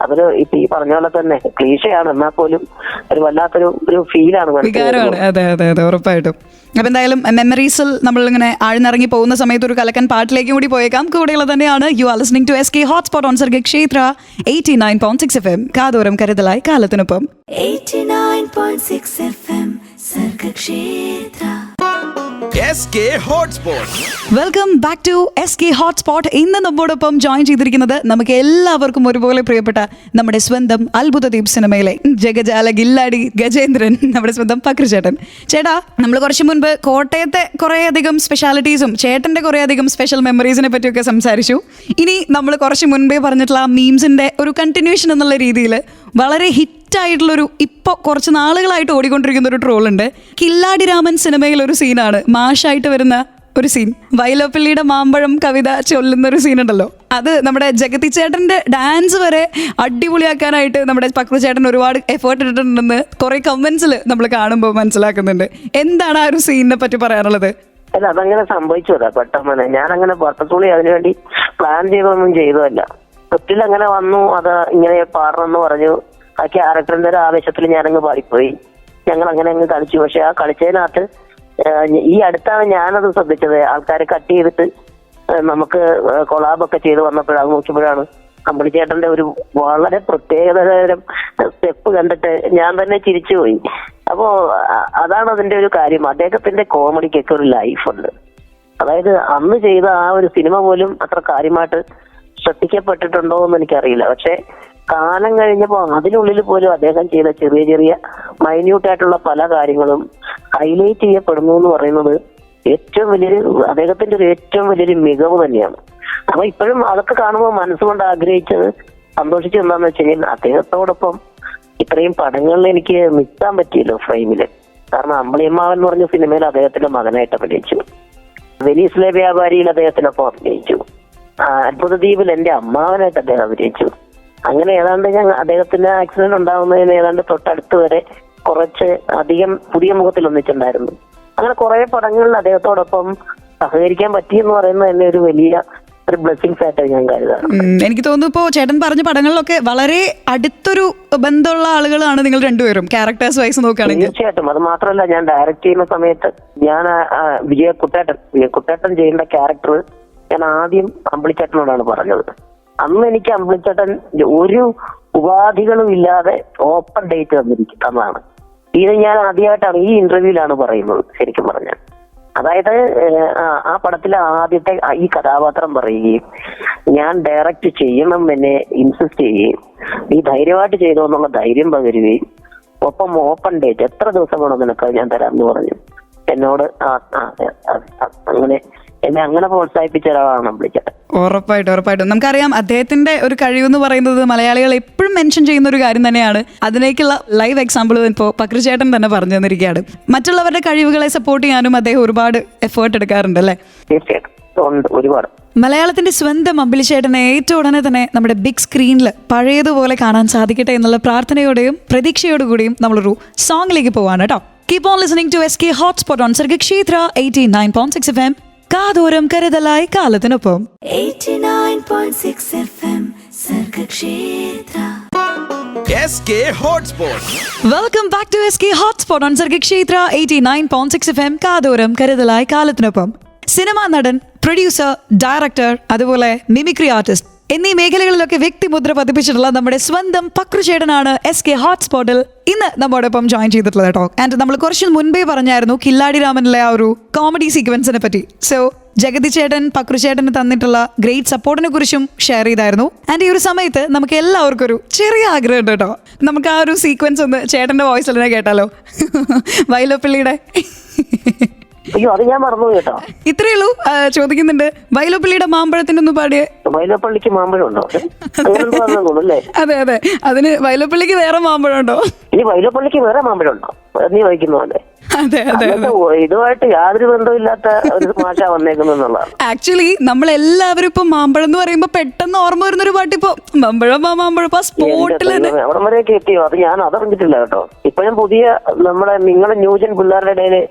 അതൊരു ഇപ്പൊ ഈ പറഞ്ഞ പോലെ തന്നെ ക്ലീശയാണ്, എന്നാൽ പോലും ഒരു വല്ലാത്തൊരു ഫീലാണ്. അതെ ഉറപ്പായിട്ടും. അപ്പൊ എന്തായാലും മെമ്മറീസിൽ നമ്മളിങ്ങനെ ആഴ്ന്നിറങ്ങി പോകുന്ന സമയത്ത് ഒരു കലക്കൻ പാട്ടിലേക്കും കൂടി പോയേക്കാം. കൂടെയുള്ള തന്നെയാണ് you are listening to SK hotspot on Sargakshetra 89.6 FM. കാതോരം കരുതലായി കാലത്തിനൊപ്പം. 89.6 FM Sargakshetra. SK Hotspot. Welcome back to SK hotspot. ഇന്ന് നമ്മോടൊപ്പം ജോയിൻ ചെയ്തിരിക്കുന്നത് നമുക്ക് എല്ലാവർക്കും ഒരുപോലെ പ്രിയപ്പെട്ട നമ്മുടെ സ്വന്തം അത്ഭുതദീപ് സിനിമയിലെ ജഗജാല ഗില്ലാടി ഗജേന്ദ്രൻ, നമ്മുടെ സ്വന്തം പക്രുചേട്ടൻ. ചേട്ടാ, നമ്മൾ കുറച്ച് മുൻപ് കോട്ടയത്തെ കുറേയധികം സ്പെഷ്യാലിറ്റീസും ചേട്ടന്റെ കുറേയധികം സ്പെഷ്യൽ മെമ്മറീസിനെ പറ്റിയൊക്കെ സംസാരിച്ചു. ഇനി നമ്മൾ കുറച്ച് മുൻപേ പറഞ്ഞിട്ടുള്ള ആ മീംസിന്റെ ഒരു കണ്ടിന്യൂഷൻ എന്നുള്ള രീതിയിൽ വളരെ ഹിറ്റായിട്ടുള്ളൊരു ഇപ്പോൾ കുറച്ച് നാളുകളായിട്ട് ഓടിക്കൊണ്ടിരിക്കുന്ന ഒരു ട്രോളുണ്ട്. കില്ലാടി രാമൻ സിനിമയിൽ ഒരു സീനാണ്, മാഷായിട്ട് വരുന്ന ഒരു സീൻ, വൈലോപ്പിള്ളിയുടെ മാമ്പഴം കവിത ചൊല്ലുന്ന ഒരു സീൻ ഉണ്ടല്ലോ. അത് നമ്മുടെ ജഗതി ചേട്ടന്റെ ഡാൻസ് വരെ അടിപൊളിയാക്കാനായിട്ട് നമ്മുടെ പക്രുചേട്ടൻ ഒരുപാട് എഫേർട്ട് ഇട്ടിട്ടുണ്ടെന്ന് കുറെ കമന്റ്സിൽ നമ്മൾ കാണുമ്പോൾ മനസ്സിലാക്കുന്നുണ്ട്. എന്താണ് ആ ഒരു സീനിനെ പറ്റി പറയാനുള്ളത്? അല്ല, അതങ്ങനെ സംഭവിച്ചതാ പെട്ടെന്ന്. ഞാൻ അങ്ങനെ പർപ്പസ്ഫുള്ളി അതിനുവേണ്ടി പ്ലാൻ ചെയ്തൊന്നും ചെയ്തതല്ല. സ്ക്രിപ്റ്റിൽ അങ്ങനെ വന്നു, അത് ഇങ്ങനെ പാടണമെന്ന് പറഞ്ഞു. ആ ക്യാരക്ടറിന്റെ ഒരു ആവേശത്തിൽ ഞാനങ്ങ് പാടിപ്പോയി. ഞങ്ങൾ അങ്ങനെ അങ്ങ് കളിച്ചു. പക്ഷെ ആ കളിച്ചതിനകത്ത് ഈ അടുത്താണ് ഞാനത് ശ്രദ്ധിച്ചത്. ആൾക്കാരെ കട്ട് ചെയ്തിട്ട് നമുക്ക് കൊളാബൊക്കെ ചെയ്ത് വന്നപ്പോഴാണ് നോക്കിയപ്പോഴാണ് അമ്പിളിച്ചേട്ടന്റെ ഒരു വളരെ പ്രത്യേകതരം സ്റ്റെപ്പ് കണ്ടിട്ട് ഞാൻ തന്നെ ചിരിച്ചുപോയി. അപ്പോ അതാണ് അതിന്റെ ഒരു കാര്യം. അദ്ദേഹത്തിന്റെ കോമഡിക്കൊക്കെ ഒരു ലൈഫുണ്ട്. അതായത് അന്ന് ചെയ്ത ആ ഒരു സിനിമ പോലും അത്ര കാര്യമായിട്ട് ശ്രദ്ധിക്കപ്പെട്ടിട്ടുണ്ടോ എന്ന് എനിക്കറിയില്ല. പക്ഷെ കാലം കഴിഞ്ഞപ്പോൾ അതിനുള്ളിൽ പോലും അദ്ദേഹം ചെയ്ത ചെറിയ ചെറിയ മൈന്യൂട്ടായിട്ടുള്ള പല കാര്യങ്ങളും ഹൈലൈറ്റ് ചെയ്യപ്പെടുന്നു എന്ന് പറയുന്നത് ഏറ്റവും വലിയൊരു അദ്ദേഹത്തിന്റെ ഒരു ഏറ്റവും വലിയൊരു മികവ് തന്നെയാണ്. അപ്പൊ ഇപ്പോഴും അതൊക്കെ കാണുമ്പോൾ മനസ്സുകൊണ്ട് ആഗ്രഹിച്ചത് സന്തോഷിച്ചത് എന്താന്ന് വെച്ച് കഴിഞ്ഞാൽ അദ്ദേഹത്തോടൊപ്പം ഇത്രയും പടങ്ങളിൽ എനിക്ക് നിൽക്കാൻ പറ്റിയല്ലോ ഫ്രെയിമില്. കാരണം അമ്പിളിയമ്മാവൻ എന്ന് പറഞ്ഞ സിനിമയിൽ അദ്ദേഹത്തിന്റെ മകനായിട്ട് അഭിനയിച്ചു. വെനീസിലെ വ്യാപാരിയിൽ അദ്ദേഹത്തിനൊപ്പം അഭിനയിച്ചു. അത്ഭുതദ്വീപിൽ എന്റെ അമ്മാവനായിട്ട് അദ്ദേഹം അഭിനയിച്ചു. അങ്ങനെ ഏതാണ്ട് ഞാൻ അദ്ദേഹത്തിന്റെ ആക്സിഡന്റ് ഉണ്ടാകുന്നതിന് ഏതാണ്ട് തൊട്ടടുത്ത് വരെ കുറച്ച് അധികം പുതിയ മുഖത്തിൽ ഒന്നിച്ചുണ്ടായിരുന്നു. അങ്ങനെ കുറെ പടങ്ങളിൽ അദ്ദേഹത്തോടൊപ്പം സഹകരിക്കാൻ പറ്റിയെന്ന് പറയുന്നത് തന്നെ ഒരു വലിയ ഒരു ബ്ലെസ്സിങ്സ് ആയിട്ട് ഞാൻ കരുതാണ്. എനിക്ക് തോന്നുന്നു ഇപ്പോൾ ചേട്ടൻ പറഞ്ഞ പടങ്ങളിലൊക്കെ വളരെ അടുത്തൊരു ബന്ധമുള്ള ആളുകളാണ് നിങ്ങൾ രണ്ടുപേരും, ക്യാരക്ടേഴ്സ് വൈസ് നോക്കുകയാണെങ്കിൽ. തീർച്ചയായിട്ടും. അത് മാത്രമല്ല, ഞാൻ ഡയറക്ട് ചെയ്യുന്ന സമയത്ത് ഞാൻ വിജയകുട്ടേട്ടൻ ചെയ്യേണ്ട ക്യാരക്ടർ ഞാൻ ആദ്യം അമ്പിളിച്ചേട്ടനോടാണ് പറഞ്ഞത്. അന്ന് എനിക്ക് അമ്പിളിച്ചേട്ടൻ ഒരു ഉപാധികളും ഇല്ലാതെ ഓപ്പൺ ഡേറ്റ് തന്നതാണ്. ഇത് ഞാൻ ആദ്യമായിട്ടാണ് ഈ ഇന്റർവ്യൂവിലാണ് പറയുന്നത് ശരിക്കും പറഞ്ഞാൽ. അതായത് ആ പടത്തിലെ ആദ്യത്തെ ഈ കഥാപാത്രം പറയുകയും ഞാൻ ഡയറക്റ്റ് ചെയ്യണം എന്നെ ഇൻസിസ്റ്റ് ചെയ്യുകയും നീ ധൈര്യമായിട്ട് ചെയ്തോ എന്നുള്ള ധൈര്യം പകരുകയും ഒപ്പം ഓപ്പൺ ഡേറ്റ് എത്ര ദിവസം വേണം നിനക്ക് ഞാൻ തരാമെന്ന് പറഞ്ഞു എന്നോട്. അങ്ങനെ എന്നെ അങ്ങനെ പ്രോത്സാഹിപ്പിച്ച ഒരാളാണ് അമ്പിളിച്ചേട്ടൻ. ഉറപ്പായിട്ടും നമുക്കറിയാം അദ്ദേഹത്തിന്റെ ഒരു കഴിവെന്ന് പറയുന്നത് മലയാളികൾ എപ്പോഴും മെൻഷൻ ചെയ്യുന്ന ഒരു കാര്യം തന്നെയാണ്. അതിലേക്കുള്ള ലൈവ് എക്സാമ്പിൾ ഇപ്പോൾ പക്രുചേട്ടൻ തന്നെ പറഞ്ഞു തന്നിരിക്കുകയാണ്. മറ്റുള്ളവരുടെ കഴിവുകളെ സപ്പോർട്ട് ചെയ്യാനും അദ്ദേഹം ഒരുപാട് എഫേർട്ട് എടുക്കാറുണ്ട് അല്ലേ? തീർച്ചയായിട്ടും ഒരുപാട്. മലയാളത്തിന്റെ സ്വന്തം അമ്പിളിച്ചേട്ടനെ ഏറ്റവും ഉടനെ തന്നെ നമ്മുടെ ബിഗ് സ്ക്രീനിൽ പഴയതുപോലെ കാണാൻ സാധിക്കട്ടെ എന്നുള്ള പ്രാർത്ഥനയോടെയും പ്രതീക്ഷയോടുകൂടിയും നമ്മളൊരു സോങ്ങിലേക്ക് പോവാണ് കേട്ടോ. Keep on listening to SK hotspot on Sargakshetra 89.6 FM. കാതോരം കരുതലായി കാലത്തിനൊപ്പം 89.6 FM Sargakshetra. SK Hotspot. Welcome back to SK hotspot on Sargakshetra 89.6 FM. കാതോരം കരുതലായി കാലത്തിനൊപ്പം. സിനിമാ നടൻ, പ്രൊഡ്യൂസർ, ഡയറക്ടർ, അതുപോലെ മിമിക്രി ആർട്ടിസ്റ്റ് എന്നീ മേഖലകളിലൊക്കെ വ്യക്തിമുദ്ര പതിപ്പിച്ചിട്ടുള്ള നമ്മുടെ സ്വന്തം പക്രുചേട്ടനാണ് SK ഹോട്ട്സ്പോട്ടിൽ ഇന്ന് നമ്മോടൊപ്പം ജോയിൻ ചെയ്തിട്ടുള്ളത് കേട്ടോ. ആൻഡ് നമ്മൾ കുറച്ച് മുൻപേ പറഞ്ഞായിരുന്നു കില്ലാടി രാമനിലെ ആ ഒരു കോമഡി സീക്വൻസിനെ പറ്റി. സോ ജഗതി ചേട്ടൻ പക്രുചേട്ടന് തന്നിട്ടുള്ള ഗ്രേറ്റ് സപ്പോർട്ടിനെ കുറിച്ചും ഷെയർ ചെയ്തായിരുന്നു. ആൻഡ് ഈ ഒരു സമയത്ത് നമുക്ക് എല്ലാവർക്കും ഒരു ചെറിയ ആഗ്രഹം ഉണ്ട് കേട്ടോ. നമുക്ക് ആ ഒരു സീക്വൻസ് ഒന്ന് ചേട്ടന്റെ വോയിസിൽ തന്നെ കേട്ടാലോ? വൈലോപ്പിള്ളിയുടെ. അയ്യോ, അത് ഞാൻ മറന്നു കേട്ടോ. ഇത്രയേ ഉള്ളൂ. ചോദിക്കുന്നുണ്ട്, വൈലോപ്പിള്ളിയുടെ മാമ്പഴത്തിന്റെ ഒന്ന് പാടിയേ. വൈലോപ്പള്ളിക്ക് മാമ്പഴം ഉണ്ടോ? അതെ, അതിന് വൈലോപ്പള്ളിക്ക് വേറെ മാമ്പഴം ഉണ്ടോ? ഇനി വൈലോപ്പള്ളിക്ക് വേറെ മാമ്പഴം ഉണ്ടോ? നീ വഹിക്കുന്ന പോലെ. ഇതുമായിട്ട് യാതൊരു ബന്ധമില്ലാത്ത ഒരു ഭാഷ വന്നേക്കുന്നുള്ളതാണ്. ആക്ച്വലി നമ്മളെല്ലാവരും ഇപ്പൊ മാമ്പഴം എന്ന് പറയുമ്പോ പെട്ടെന്ന് ഓർമ്മ വരുന്നൊരു പാട്ട് ഇപ്പൊ മാമ്പഴം സ്പോട്ടിൽ അവിടെ വരെയൊക്കെ എത്തിയോ? അത് ഞാൻ അതറിഞ്ഞിട്ടില്ല കേട്ടോ. ഇപ്പോഴും പുതിയ നിങ്ങളുടെ ന്യൂജൻ പിള്ളേരുടെ ഇടയില്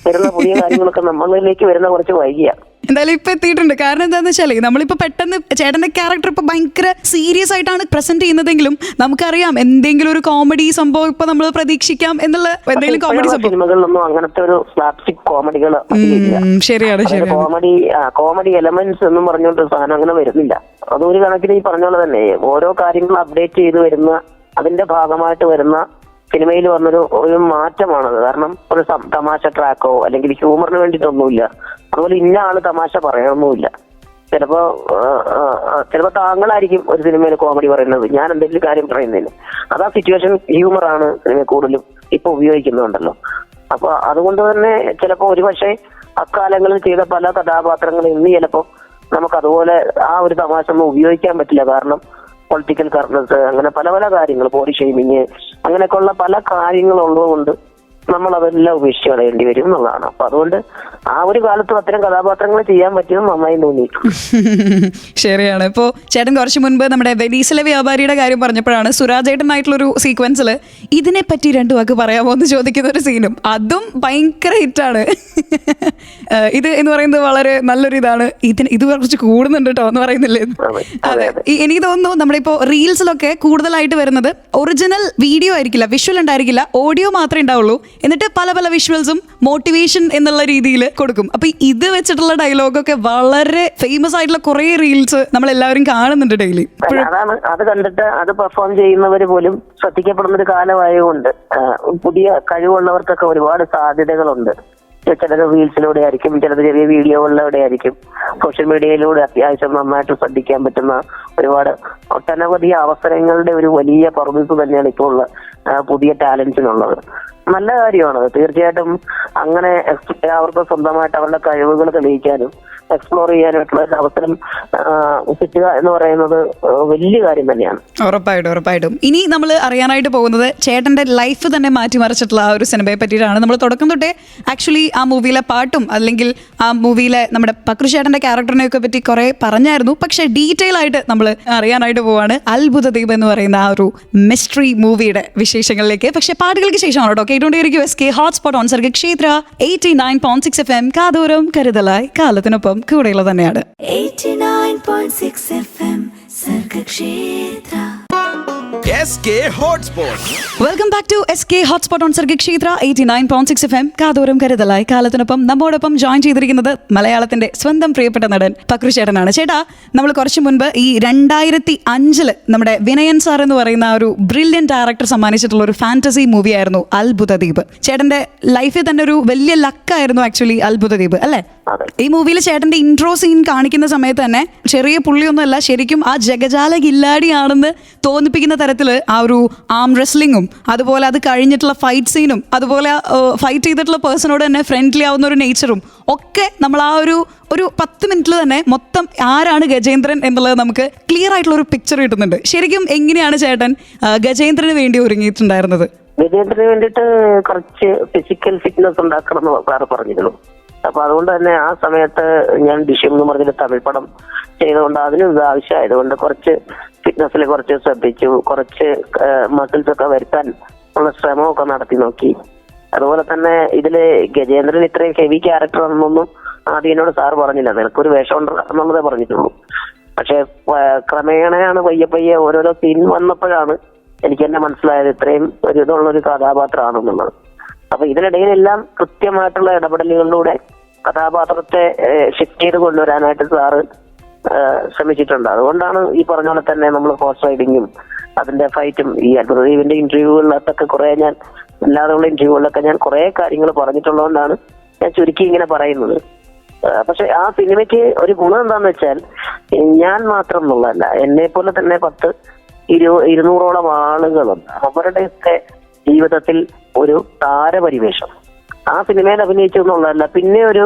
വരുന്ന പുതിയ കാര്യങ്ങളൊക്കെ നമ്മളിലേക്ക് വരുന്ന കുറച്ച് വൈകിയ. എന്തായാലും ഇപ്പൊ എത്തിയിട്ടുണ്ട്. കാരണം എന്താന്ന് വെച്ചാല് നമ്മളിപ്പോ പെട്ടെന്ന് ചേട്ടന്റെ ക്യാരക്ടർ ഇപ്പൊ ഭയങ്കര സീരിയസ് ആയിട്ടാണ് പ്രസന്റ് ചെയ്യുന്നതെങ്കിലും നമുക്കറിയാം എന്തെങ്കിലും ഒരു കോമഡി സംഭവം ഇപ്പൊ നമ്മൾ പ്രതീക്ഷിക്കാം എന്നുള്ള എന്തെങ്കിലും കോമഡി സംഭവം. സിനിമകളിലൊന്നും അങ്ങനത്തെ ഒരു സ്ലാപ്സ്റ്റിക് കോമഡികൾ ശരിയാണ്. കോമഡി എലമെന്റ്സ് എന്നും പറഞ്ഞുകൊണ്ട് സാധനം അങ്ങനെ വരുന്നില്ല. അതൊരു കണക്കിന് ഈ പറഞ്ഞ പോലെ തന്നെ ഓരോ കാര്യങ്ങൾ അപ്ഡേറ്റ് ചെയ്ത് വരുന്ന അതിന്റെ ഭാഗമായിട്ട് വരുന്ന സിനിമയിൽ ഒരു മാറ്റമാണത്. കാരണം ഒരു തമാശ ട്രാക്കോ അല്ലെങ്കിൽ ഹ്യൂമറിന് വേണ്ടിയിട്ടൊന്നുമില്ല. അതുപോലെ ഇന്ന ആള് തമാശ പറയണമെന്നുമില്ല. ചിലപ്പോ താങ്കളായിരിക്കും ഒരു സിനിമയിൽ കോമഡി പറയുന്നത്, ഞാൻ എന്തെങ്കിലും കാര്യം പറയുന്നതിന്. അതാ സിറ്റുവേഷൻ ഹ്യൂമറാണ് സിനിമ കൂടുതലും ഇപ്പൊ ഉപയോഗിക്കുന്നുണ്ടല്ലോ. അപ്പൊ അതുകൊണ്ട് തന്നെ ചിലപ്പോ ഒരുപക്ഷെ അക്കാലങ്ങളിൽ ചെയ്ത പല കഥാപാത്രങ്ങളും ഇന്ന് ചിലപ്പോ നമുക്ക് അതുപോലെ ആ ഒരു തമാശ ഒന്നും ഉപയോഗിക്കാൻ പറ്റില്ല. കാരണം പൊളിറ്റിക്കൽ കറക്റ്റ്നസ്, അങ്ങനെ പല പല കാര്യങ്ങൾ, ബോഡി ഷെയ്മിങ്, അങ്ങനെയൊക്കെയുള്ള പല കാര്യങ്ങളുള്ളതുകൊണ്ട് നമ്മൾ അതെല്ലാം ഉപേക്ഷിച്ച് കളയേണ്ടി വരും എന്നുള്ളതാണ്. അപ്പൊ അതുകൊണ്ട് ആ ഒരു കാലത്തും അത്തരം കഥാപാത്രങ്ങൾ ചെയ്യാൻ പറ്റിയത് നന്നായി തോന്നി. ശരിയാണ്. ഇപ്പോ ചേട്ടൻ കുറച്ച് മുൻപ് നമ്മുടെ വെനീസിലെ വ്യാപാരിയുടെ കാര്യം പറഞ്ഞപ്പോഴാണ് സുരാജേട്ടനായിട്ടുള്ളൊരു സീക്വൻസിൽ ഇതിനെപ്പറ്റി 2 വാക്ക് പറയാമോ എന്ന് ചോദിക്കുന്ന ഒരു സീനും, അതും ഭയങ്കര ഹിറ്റാണ്. ഇത് എന്ന് പറയുന്നത് വളരെ നല്ലൊരു ഇതാണ്. ഇത് കുറച്ച് കൂടുന്നുണ്ട് കേട്ടോ എന്ന് പറയുന്നില്ലേ? അതെ. എനിക്ക് തോന്നുന്നു നമ്മുടെ ഇപ്പോ റീൽസിലൊക്കെ കൂടുതലായിട്ട് വരുന്നത് ഒറിജിനൽ വീഡിയോ ആയിരിക്കില്ല, വിഷ്വൽ ഉണ്ടായിരിക്കില്ല, ഓഡിയോ മാത്രമേ ഉണ്ടാവുള്ളൂ. എന്നിട്ട് പല പല വിഷ്വൽസും മോട്ടിവേഷൻ എന്നുള്ള രീതിയിൽ കൊടുക്കും. അപ്പൊ ഇത് വെച്ചിട്ടുള്ള ഡയലോഗൊക്കെ വളരെ ഫേമസ് ആയിട്ടുള്ള കുറെ റീൽസ് നമ്മൾ എല്ലാവരും കാണുന്നുണ്ട് ഡെയിലി. അതാണ്, അത് കണ്ടിട്ട് അത് പെർഫോം ചെയ്യുന്നവര് പോലും ശ്രദ്ധിക്കപ്പെടുന്ന ഒരു കാലമായതുകൊണ്ട് പുതിയ കഴിവുള്ളവർക്കൊക്കെ ഒരുപാട് സാധ്യതകളുണ്ട്. ചിലത് റീൽസിലൂടെ ആയിരിക്കും, ചിലത് ചെറിയ വീഡിയോകളിലൂടെ ആയിരിക്കും, സോഷ്യൽ മീഡിയയിലൂടെ അത്യാവശ്യം നന്നായിട്ട് ശ്രദ്ധിക്കാൻ പറ്റുന്ന ഒരുപാട് ഒട്ടനവധി അവസരങ്ങളുടെ ഒരു വലിയ പർവ്വത്ത് തന്നെയാണ് ഇപ്പോൾ ഉള്ള പുതിയ ടാലൻസിനുള്ളത്. നല്ല കാര്യമാണ് തീർച്ചയായിട്ടും. അങ്ങനെ അവർക്ക് സ്വന്തമായിട്ട് അവരുടെ കഴിവുകൾ തെളിയിക്കാനും എക്സ്പ്ലോർ ചെയ്യാനായിട്ടുള്ള ഒരു അവസരം കിട്ടുക എന്ന് പറയുന്നത് വലിയ കാര്യം തന്നെയാണ്. ഉറപ്പായിട്ടും. ഇനി നമ്മൾ അറിയാനായിട്ട് പോകുന്നത് ചേട്ടന്റെ ലൈഫ് തന്നെ മാറ്റിമറിച്ചിട്ടുള്ള ആ ഒരു സിനിമയെ പറ്റിയിട്ടാണ്. നമ്മൾ തുടക്കം തൊട്ടേ ആക്ച്വലി ആ മൂവിയിലെ പാട്ടും അല്ലെങ്കിൽ ആ മൂവിയിലെ നമ്മുടെ പക്രുചേട്ടന്റെ ക്യാരക്ടറിനെയൊക്കെ പറ്റി കുറെ പറഞ്ഞായിരുന്നു. പക്ഷെ ഡീറ്റെയിൽ ആയിട്ട് നമ്മൾ അറിയാനായിട്ട് പോവാണ് അത്ഭുത ദ്വീപ് എന്ന് പറയുന്ന ആ ഒരു മിസ്റ്ററി മൂവിയുടെ വിശേഷങ്ങളിലേക്ക്. പക്ഷെ പാട്ടുകൾക്ക് ശേഷമാണ് കേട്ടോ. കേട്ടുകൊണ്ടിരിക്കും SK hotspot on Sargakshetra 89.6 FM. കാതോരം കരുതലായി കാലത്തിനൊപ്പം കൂടെയുള്ള തന്നെയാണ്. 89.6 FM Sargakshetra. SK Hotspot. Welcome back to SK hotspot on Sargakshetra 89.6 FM. കാതോരം കരുതലായി കാലത്തിനൊപ്പം നമ്മോടൊപ്പം ജോയിൻ ചെയ്തിരിക്കുന്നത് മലയാളത്തിന്റെ സ്വന്തം പ്രിയപ്പെട്ട നടൻ പക്രുചേട്ടനാണ്. ചേട്ടാ, നമ്മൾ കുറച്ച് മുൻപ് ഈ 2005 നമ്മുടെ വിനയൻ സാർ എന്ന് പറയുന്ന ഒരു ബ്രില്യൻ ഡയറക്ടർ സമ്മാനിച്ചിട്ടുള്ള ഒരു ഫാന്റസി മൂവി ആയിരുന്നു അത്ഭുത ദ്വീപ്. ചേട്ടന്റെ ലൈഫിൽ തന്നെ ഒരു വലിയ ലക്കായിരുന്നു ആക്ച്വലി അത്ഭുത ദ്വീപ് അല്ലേ? ഈ മൂവിയിൽ ചേട്ടന്റെ ഇൻട്രോ സീൻ കാണിക്കുന്ന സമയത്ത് തന്നെ ചെറിയ പുള്ളിയൊന്നുമല്ല, ശരിക്കും ആ ജഗജാല ഗില്ലാടിയാണെന്ന് തോന്നിപ്പിക്കുന്ന തരത്തിൽ ആ ഒരു ആം റെസ്ലിങ്ങും അതുപോലെ അത് കഴിഞ്ഞിട്ടുള്ള ഫൈറ്റ് സീനും അതുപോലെ ഫൈറ്റ് ചെയ്തിട്ടുള്ള പേഴ്സണോട് തന്നെ ഫ്രണ്ട്ലി ആവുന്ന ഒരു നേച്ചറും ഒക്കെ നമ്മൾ ആ ഒരു 10 മിനിറ്റിൽ തന്നെ മൊത്തം ആരാണ് ഗജേന്ദ്രൻ എന്നുള്ളത് നമുക്ക് ക്ലിയർ ആയിട്ടുള്ള ഒരു പിക്ചർ കിട്ടുന്നുണ്ട്. ശരിക്കും എങ്ങനെയാണ് ചേട്ടൻ ഗജേന്ദ്രന് വേണ്ടി ഒരുങ്ങിയിട്ടുണ്ടായിരുന്നത്? ഗജേന്ദ്രന് വേണ്ടിയിട്ട് കുറച്ച് ഫിസിക്കൽ ഫിറ്റ്നസ് ഉണ്ടാക്കണം എന്ന് സാറ് പറഞ്ഞിരുന്നു. അപ്പൊ അതുകൊണ്ട് തന്നെ ആ സമയത്ത് ഞാൻ ഡിഷ്യം എന്ന് പറഞ്ഞൊരു തമിഴ് പടം ചെയ്തുകൊണ്ട് അതിന് ഇത് ആവശ്യമായതുകൊണ്ട് കുറച്ച് ഫിറ്റ്നസ്സിൽ കുറച്ച് ശ്രദ്ധിച്ചു, കുറച്ച് മസിൽസ് ഒക്കെ വരുത്താൻ ഉള്ള ശ്രമമൊക്കെ നടത്തി നോക്കി. അതുപോലെ തന്നെ ഇതില് ഗജേന്ദ്രൻ ഇത്രയും ഹെവി ക്യാരക്ടർ എന്നൊന്നും ആദ്യം എന്നോട് സാർ പറഞ്ഞില്ല, നിനക്കൊരു വേഷം ഉണ്ട് എന്നുള്ളതേ പറഞ്ഞിട്ടുള്ളൂ. പക്ഷെ ക്രമേണയാണ് പയ്യെ ഓരോരോ സീൻ വന്നപ്പോഴാണ് എനിക്ക് തന്നെ മനസ്സിലായത് ഇത്രയും ഒരു ഇതുള്ളൊരു കഥാപാത്രമാണെന്നുള്ളത്. അപ്പൊ ഇതിനിടയിലെല്ലാം കൃത്യമായിട്ടുള്ള ഇടപെടലുകളിലൂടെ കഥാപാത്രത്തെ ഷിഫ്റ്റ് ചെയ്ത് കൊണ്ടുവരാനായിട്ട് സാറ് ശ്രമിച്ചിട്ടുണ്ട്. അതുകൊണ്ടാണ് ഈ പറഞ്ഞ പോലെ തന്നെ നമ്മൾ ഹോഴ്സ് റൈഡിങ്ങും അതിന്റെ ഫൈറ്റും ഈ അത്ഭുതദ്വീപിന്റെ ഇന്റർവ്യൂകളിലൊക്കെ കുറെ ഞാൻ അല്ലാതെയുള്ള ഇന്റർവ്യൂകളിലൊക്കെ ഞാൻ കുറെ കാര്യങ്ങൾ പറഞ്ഞിട്ടുള്ളതുകൊണ്ടാണ് ഞാൻ ചുരുക്കി ഇങ്ങനെ പറയുന്നത്. പക്ഷെ ആ സിനിമയ്ക്ക് ഒരു ഗുണം എന്താന്ന് വെച്ചാൽ ഞാൻ മാത്രം എന്നുള്ളതല്ല, എന്നെ പോലെ തന്നെ 200-ഓളം ആളുകളുണ്ട്. അവരുടെയൊക്കെ ജീവിതത്തിൽ ഒരു താരപരിവേഷം ആ സിനിമയിൽ അഭിനയിച്ചു എന്നുള്ളതല്ല, പിന്നെ ഒരു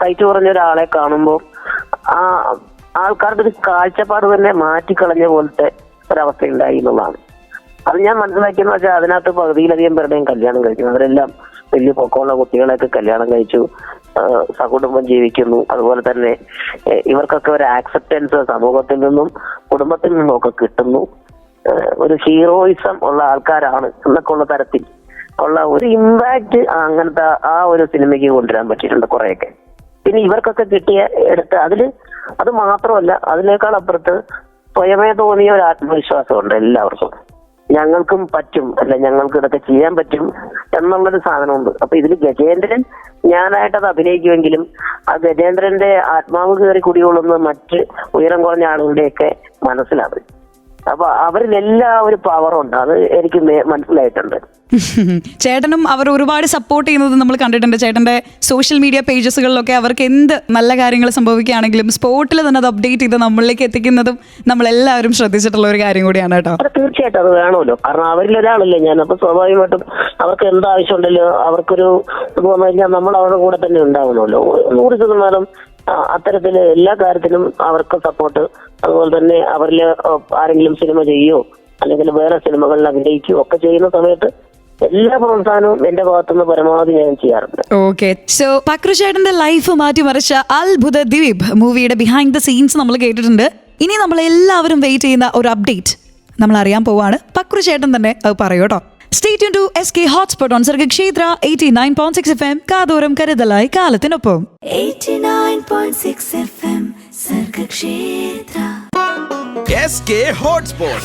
ഹൈറ്റ് കുറഞ്ഞ ഒരാളെ കാണുമ്പോൾ ആ ആൾക്കാരുടെ ഒരു കാഴ്ചപ്പാട് തന്നെ മാറ്റിക്കളഞ്ഞ പോലത്തെ ഒരവസ്ഥ ഉണ്ടായി എന്നുള്ളതാണ്. അത് ഞാൻ മനസ്സിലാക്കിയെന്ന് വെച്ചാൽ അതിനകത്ത് പകുതിയിലധികം പേരുടെയും കല്യാണം കഴിച്ചു. അവരെല്ലാം വലിയ പൊക്കമുള്ള കുട്ടികളെയൊക്കെ കല്യാണം കഴിച്ചു, സകുടുംബം ജീവിക്കുന്നു. അതുപോലെ തന്നെ ഇവർക്കൊക്കെ ഒരു ആക്സെപ്റ്റൻസ് സമൂഹത്തിൽ നിന്നും കുടുംബത്തിൽ നിന്നും ഒക്കെ കിട്ടുന്നു. ഒരു ഹീറോയിസം ഉള്ള ആൾക്കാരാണ് എന്നൊക്കെ ഉള്ള തരത്തിൽ ഉള്ള ഒരു ഇമ്പാക്ട് അങ്ങനത്തെ ആ ഒരു സിനിമയ്ക്ക് കൊണ്ടുവരാൻ പറ്റിയിട്ടുണ്ട് കുറെയൊക്കെ. പിന്നെ ഇവർക്കൊക്കെ കിട്ടിയ എടുത്ത് അത് മാത്രമല്ല, അതിനേക്കാൾ അപ്പുറത്ത് സ്വയമേ തോന്നിയ ഒരു ആത്മവിശ്വാസമുണ്ട് എല്ലാവർക്കും. ഞങ്ങൾക്കും പറ്റും, അല്ല ഞങ്ങൾക്ക് ഇതൊക്കെ ചെയ്യാൻ പറ്റും എന്നുള്ളൊരു സാധനമുണ്ട്. അപ്പൊ ഇതിൽ ഗജേന്ദ്രൻ ഞാനായിട്ടത് അഭിനയിക്കുമെങ്കിലും ആ ഗജേന്ദ്രന്റെ ആത്മാവ് കയറി കുടികൊള്ളുന്ന മറ്റ് ഉയരം കുറഞ്ഞ ആളുകളുടെയൊക്കെ മനസ്സിലാണ്. അപ്പൊ അവരിലെല്ലാം ഒരു പവറുണ്ട്, അത് എനിക്ക് മനസ്സിലായിട്ടുണ്ട്. ചേട്ടനും അവർ ഒരുപാട് സപ്പോർട്ട് ചെയ്യുന്നത് നമ്മൾ കണ്ടിട്ടുണ്ട്. ചേട്ടന്റെ സോഷ്യൽ മീഡിയ പേജസുകളിലൊക്കെ അവർക്ക് എന്ത് നല്ല കാര്യങ്ങൾ സംഭവിക്കുകയാണെങ്കിലും സ്പോട്ടിൽ തന്നെ അത് അപ്ഡേറ്റ് ചെയ്ത് നമ്മളിലേക്ക് എത്തിക്കുന്നതും നമ്മളെല്ലാവരും ശ്രദ്ധിച്ചിട്ടുള്ള ഒരു കാര്യം കൂടിയാണ് കേട്ടോ. തീർച്ചയായിട്ടും അത് വേണമല്ലോ, കാരണം അവരിലൊരാളല്ലേ ഞാൻ. അപ്പൊ സ്വാഭാവികമായിട്ടും അവർക്ക് എന്താവശ്യമുണ്ടല്ലോ, അവർക്കൊരു ഇത് വന്നു കഴിഞ്ഞാൽ നമ്മൾ അവരുടെ കൂടെ തന്നെ ഉണ്ടാവണമല്ലോ. 100% അത്തരത്തില് എല്ലാ കാര്യത്തിലും അവർക്ക് സപ്പോർട്ട്. അതുപോലെ തന്നെ അവരിൽ ആരെങ്കിലും സിനിമ ചെയ്യോ അല്ലെങ്കിൽ വേറെ സിനിമകളിൽ അഭിനയിക്കുകയോ ഒക്കെ ചെയ്യുന്ന സമയത്ത് എല്ലാ പ്രോത്സാഹനവും എന്റെ ഭാഗത്തുനിന്ന് പരമാവധി ഞാൻ ചെയ്യാറുണ്ട്. ഓക്കെ, സോ പക്രു ചേട്ടന്റെ ലൈഫ് മാറ്റിമറിച്ച അത്ഭുത ദ്വീപ് മൂവിയുടെ ബിഹൈൻഡ് ദ സീൻസ് നമ്മൾ കേട്ടിട്ടുണ്ട്. ഇനി നമ്മൾ എല്ലാവരും വെയിറ്റ് ചെയ്യുന്ന ഒരു അപ്ഡേറ്റ് നമ്മൾ അറിയാൻ പോവാണ്. പക്രു ചേട്ടൻ തന്നെ അത് പറയൂ കേട്ടോ. Stay tuned to SK Hotspot on Sargakshetra 89.6 FM. കാതോരം കരുതലായി കാലത്തിനൊപ്പം. 89.6 FM Sargakshetra. SK Hotspot.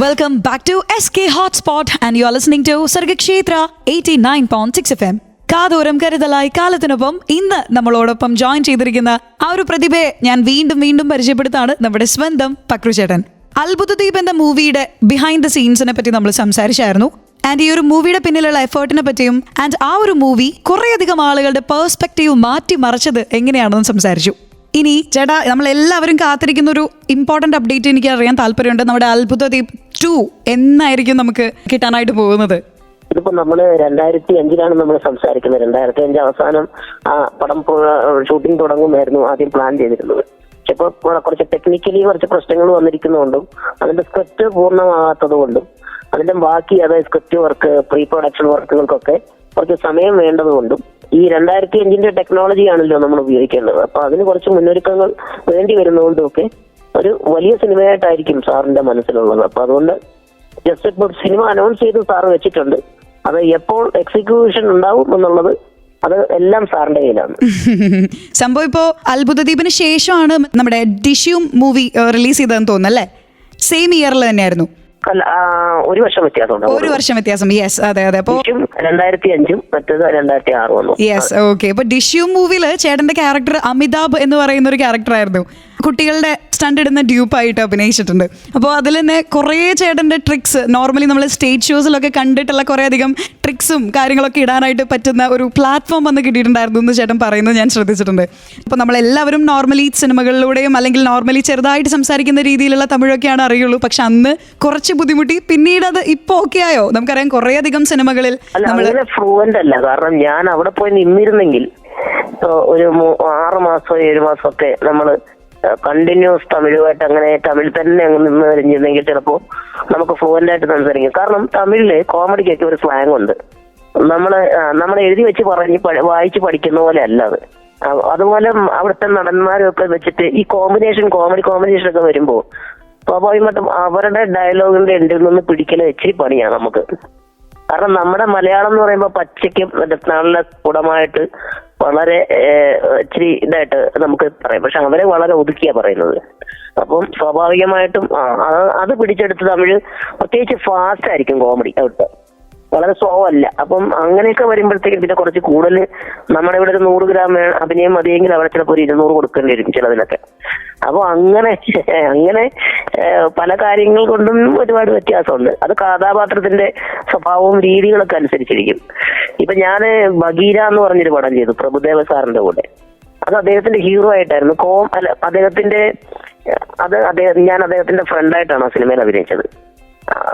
Welcome back to SK Hotspot and you are listening to Sargakshetra 89.6 FM. കാതോരം കരുതലായി കാലത്തിനൊപ്പം. ഇന്ന് നമ്മളോടൊപ്പം ജോയിൻ ചെയ്തിരിക്കുന്ന ആ ഒരു പ്രതിഭയെ ഞാൻ വീണ്ടും പരിചയപ്പെടുത്താണ്, നമ്മുടെ സ്വന്തം പക്രു ചേട്ടൻ. അത്ഭുത ദ്വീപ് എന്ന മൂവിയുടെ ബിഹൈൻഡ് ദ സീൻസിനെ പറ്റി നമ്മൾ സംസാരിച്ചായിരുന്നു. ആൻഡ് ഈ ഒരു മൂവിയുടെ പിന്നിലുള്ള എഫേർട്ടിനെ പറ്റിയും ആൻഡ് ആ ഒരു മൂവി കുറേയധികം ആളുകളുടെ പേഴ്സ്പെക്റ്റീവ് മാറ്റി മറിച്ചത് എങ്ങനെയാണെന്ന് സംസാരിച്ചു. ഇനി ചേട്ടാ, നമ്മളെല്ലാവരും കാത്തിരിക്കുന്ന ഒരു ഇമ്പോർട്ടന്റ് അപ്ഡേറ്റ് എനിക്ക് അറിയാൻ താല്പര്യമുണ്ട്. നമ്മുടെ അത്ഭുത ദ്വീപ് 2 എന്നായിരിക്കും നമുക്ക് കിട്ടാനായിട്ട് പോകുന്നത്? ഇതിപ്പോ നമ്മള് 2005 നമ്മൾ സംസാരിക്കുന്നത്. 2005 അവസാനം ആ പടം ഷൂട്ടിംഗ് തുടങ്ങുമായിരുന്നു ആദ്യം പ്ലാൻ ചെയ്തിരുന്നത്. പക്ഷെ ഇപ്പൊ കുറച്ച് ടെക്നിക്കലി കുറച്ച് പ്രശ്നങ്ങൾ വന്നിരിക്കുന്നതുകൊണ്ടും അതിന്റെ സ്ക്രിപ്റ്റ് പൂർണ്ണമാകാത്തത് കൊണ്ടും അതിന്റെ ബാക്കി അതായത് സ്ക്രിപ്റ്റ് വർക്ക്, പ്രീ പ്രൊഡക്ഷൻ വർക്കുകൾക്കൊക്കെ കുറച്ച് സമയം വേണ്ടതുകൊണ്ടും ഈ 2005 ടെക്നോളജി ആണല്ലോ നമ്മൾ ഉപയോഗിക്കേണ്ടത്. അപ്പൊ അതിന് കുറച്ച് മുന്നൊരുക്കങ്ങൾ വേണ്ടി വരുന്നതുകൊണ്ടും ഒക്കെ ഒരു വലിയ സിനിമയായിട്ടായിരിക്കും സാറിന്റെ മനസ്സിലുള്ളത്. അപ്പൊ അതുകൊണ്ട് ജസ്റ്റ് ഇപ്പോൾ സിനിമ അനൗൺസ് ചെയ്ത് സാറ് വെച്ചിട്ടുണ്ട്. അത് എപ്പോൾ എക്സിക്യൂഷൻ ഉണ്ടാവും എന്നുള്ളത് അത് എല്ലാം സാറിന്റെ കയ്യിലാണ്. സംഭവം ഇപ്പോ അത്ഭുത ദ്വീപിന് ശേഷമാണ് നമ്മുടെ ഡിഷ്യൂം മൂവി റിലീസ് ചെയ്തതെന്ന് തോന്നുന്നു അല്ലേ? സെയിം ഇയറിൽ തന്നെയായിരുന്നു. ഒരു വർഷം വ്യത്യാസം. യെസ്, അതെ. അപ്പൊ 2005 മറ്റേത് 2006 വന്നു. Yes, okay. അപ്പൊ ഡിഷ്യൂം മൂവിയില് ചേട്ടന്റെ ക്യാരക്ടർ അമിതാഭ് എന്ന് പറയുന്ന ഒരു ക്യാരക്ടർ ആയിരുന്നു. കുട്ടികളുടെ സ്റ്റണ്ട് ഇടുന്ന ഡ്യൂപ്പായിട്ട് അഭിനയിച്ചിട്ടുണ്ട്. അപ്പോൾ അതിൽ തന്നെ കുറേ ചേട്ടന്റെ ട്രിക്സ് നോർമലി നമ്മൾ സ്റ്റേജ് ഷോസിലൊക്കെ കണ്ടിട്ടുള്ള കുറേ അധികം ട്രിക്സും കാര്യങ്ങളൊക്കെ ഇടാനായിട്ട് പറ്റുന്ന ഒരു പ്ലാറ്റ്ഫോം വന്ന് കിട്ടിയിട്ടുണ്ടായിരുന്നു എന്ന് ചേട്ടൻ പറയുന്നത് ഞാൻ ശ്രദ്ധിച്ചിട്ടുണ്ട്. അപ്പോൾ നമ്മളെല്ലാവരും നോർമലി സിനിമകളിലൂടെയും അല്ലെങ്കിൽ നോർമലി ചെറുതായിട്ട് സംസാരിക്കുന്ന രീതിയിലുള്ള തമിഴൊക്കെയാണ് അറിയുള്ളൂ. പക്ഷെ അന്ന് കുറച്ച് ബുദ്ധിമുട്ടി, പിന്നീട് അത് ഇപ്പൊ ഓക്കെ ആയോ? നമുക്കറിയാം കുറേ അധികം സിനിമകളിൽ നമ്മള് ഫ്ലുവന്റ് അല്ല. കാരണം ഞാൻ അവിടെ പോയി നിന്നിരുന്നെങ്കിൽ ഒരു 6 മാസം 7 മാസമൊക്കെ നമ്മള് കണ്ടിന്യൂസ് തമിഴുമായിട്ട് അങ്ങനെ തമിഴ് തന്നെ അങ്ങ് നിന്ന് കഴിഞ്ഞിരുന്നെങ്കിൽ ചിലപ്പോ നമുക്ക് ഫ്ലുവന്റ് ആയിട്ട് സംസാരിക്കും. കാരണം തമിഴില് കോമഡിക്കൊക്കെ ഒരു സ്ലാങ് ഉണ്ട്. നമ്മൾ എഴുതി വെച്ച് വായിച്ച് പഠിക്കുന്ന പോലെ അല്ല അത്. അതുപോലെ അവിടുത്തെ നടന്മാരൊക്കെ വെച്ചിട്ട് ഈ കോമഡി കോമ്പിനേഷൻ ഒക്കെ വരുമ്പോ സ്വാഭാവികമായിട്ടും അവരുടെ ഡയലോഗിന്റെ എൻഡിൽ നിന്ന് പിടിക്കൽ ഇച്ചിരി പണിയാണ് നമുക്ക്. കാരണം നമ്മുടെ മലയാളം എന്ന് പറയുമ്പോൾ പച്ചയ്ക്കും നല്ല സ്ഫുടമായിട്ട് വളരെ ഇച്ചിരി ഇതായിട്ട് നമുക്ക് പറയാം. പക്ഷെ അവരെ വളരെ ഒതുക്കിയാ പറയുന്നത്. അപ്പം സ്വാഭാവികമായിട്ടും അത് പിടിച്ചെടുത്ത് തമിഴ് പ്രത്യേകിച്ച് ഫാസ്റ്റ് ആയിരിക്കും കോമഡി അവിടുത്തെ, വളരെ സ്ലോ അല്ല. അപ്പം അങ്ങനെയൊക്കെ വരുമ്പോഴത്തേക്കും പിന്നെ കുറച്ച് കൂടുതൽ നമ്മുടെ ഇവിടെ ഒരു 100 ഗ്രാം അഭിനയം മതിയെങ്കിൽ അവിടെ ചിലപ്പോൾ ഒരു 200 കൊടുക്കേണ്ടി വരും ചിലതിനൊക്കെ. അപ്പൊ അങ്ങനെ പല കാര്യങ്ങൾ കൊണ്ടും ഒരുപാട് വ്യത്യാസമുണ്ട്. അത് കഥാപാത്രത്തിന്റെ സ്വഭാവവും രീതികളൊക്കെ അനുസരിച്ചിരിക്കും. ഇപ്പൊ ഞാന് ബഗീര എന്ന് പറഞ്ഞൊരു പടം ചെയ്തു പ്രഭുദേവ സാറിന്റെ കൂടെ. അത് അദ്ദേഹത്തിന്റെ ഹീറോ ആയിട്ടായിരുന്നു. ഞാൻ അദ്ദേഹത്തിന്റെ ഫ്രണ്ടായിട്ടാണ് ആ സിനിമയിൽ അഭിനയിച്ചത്.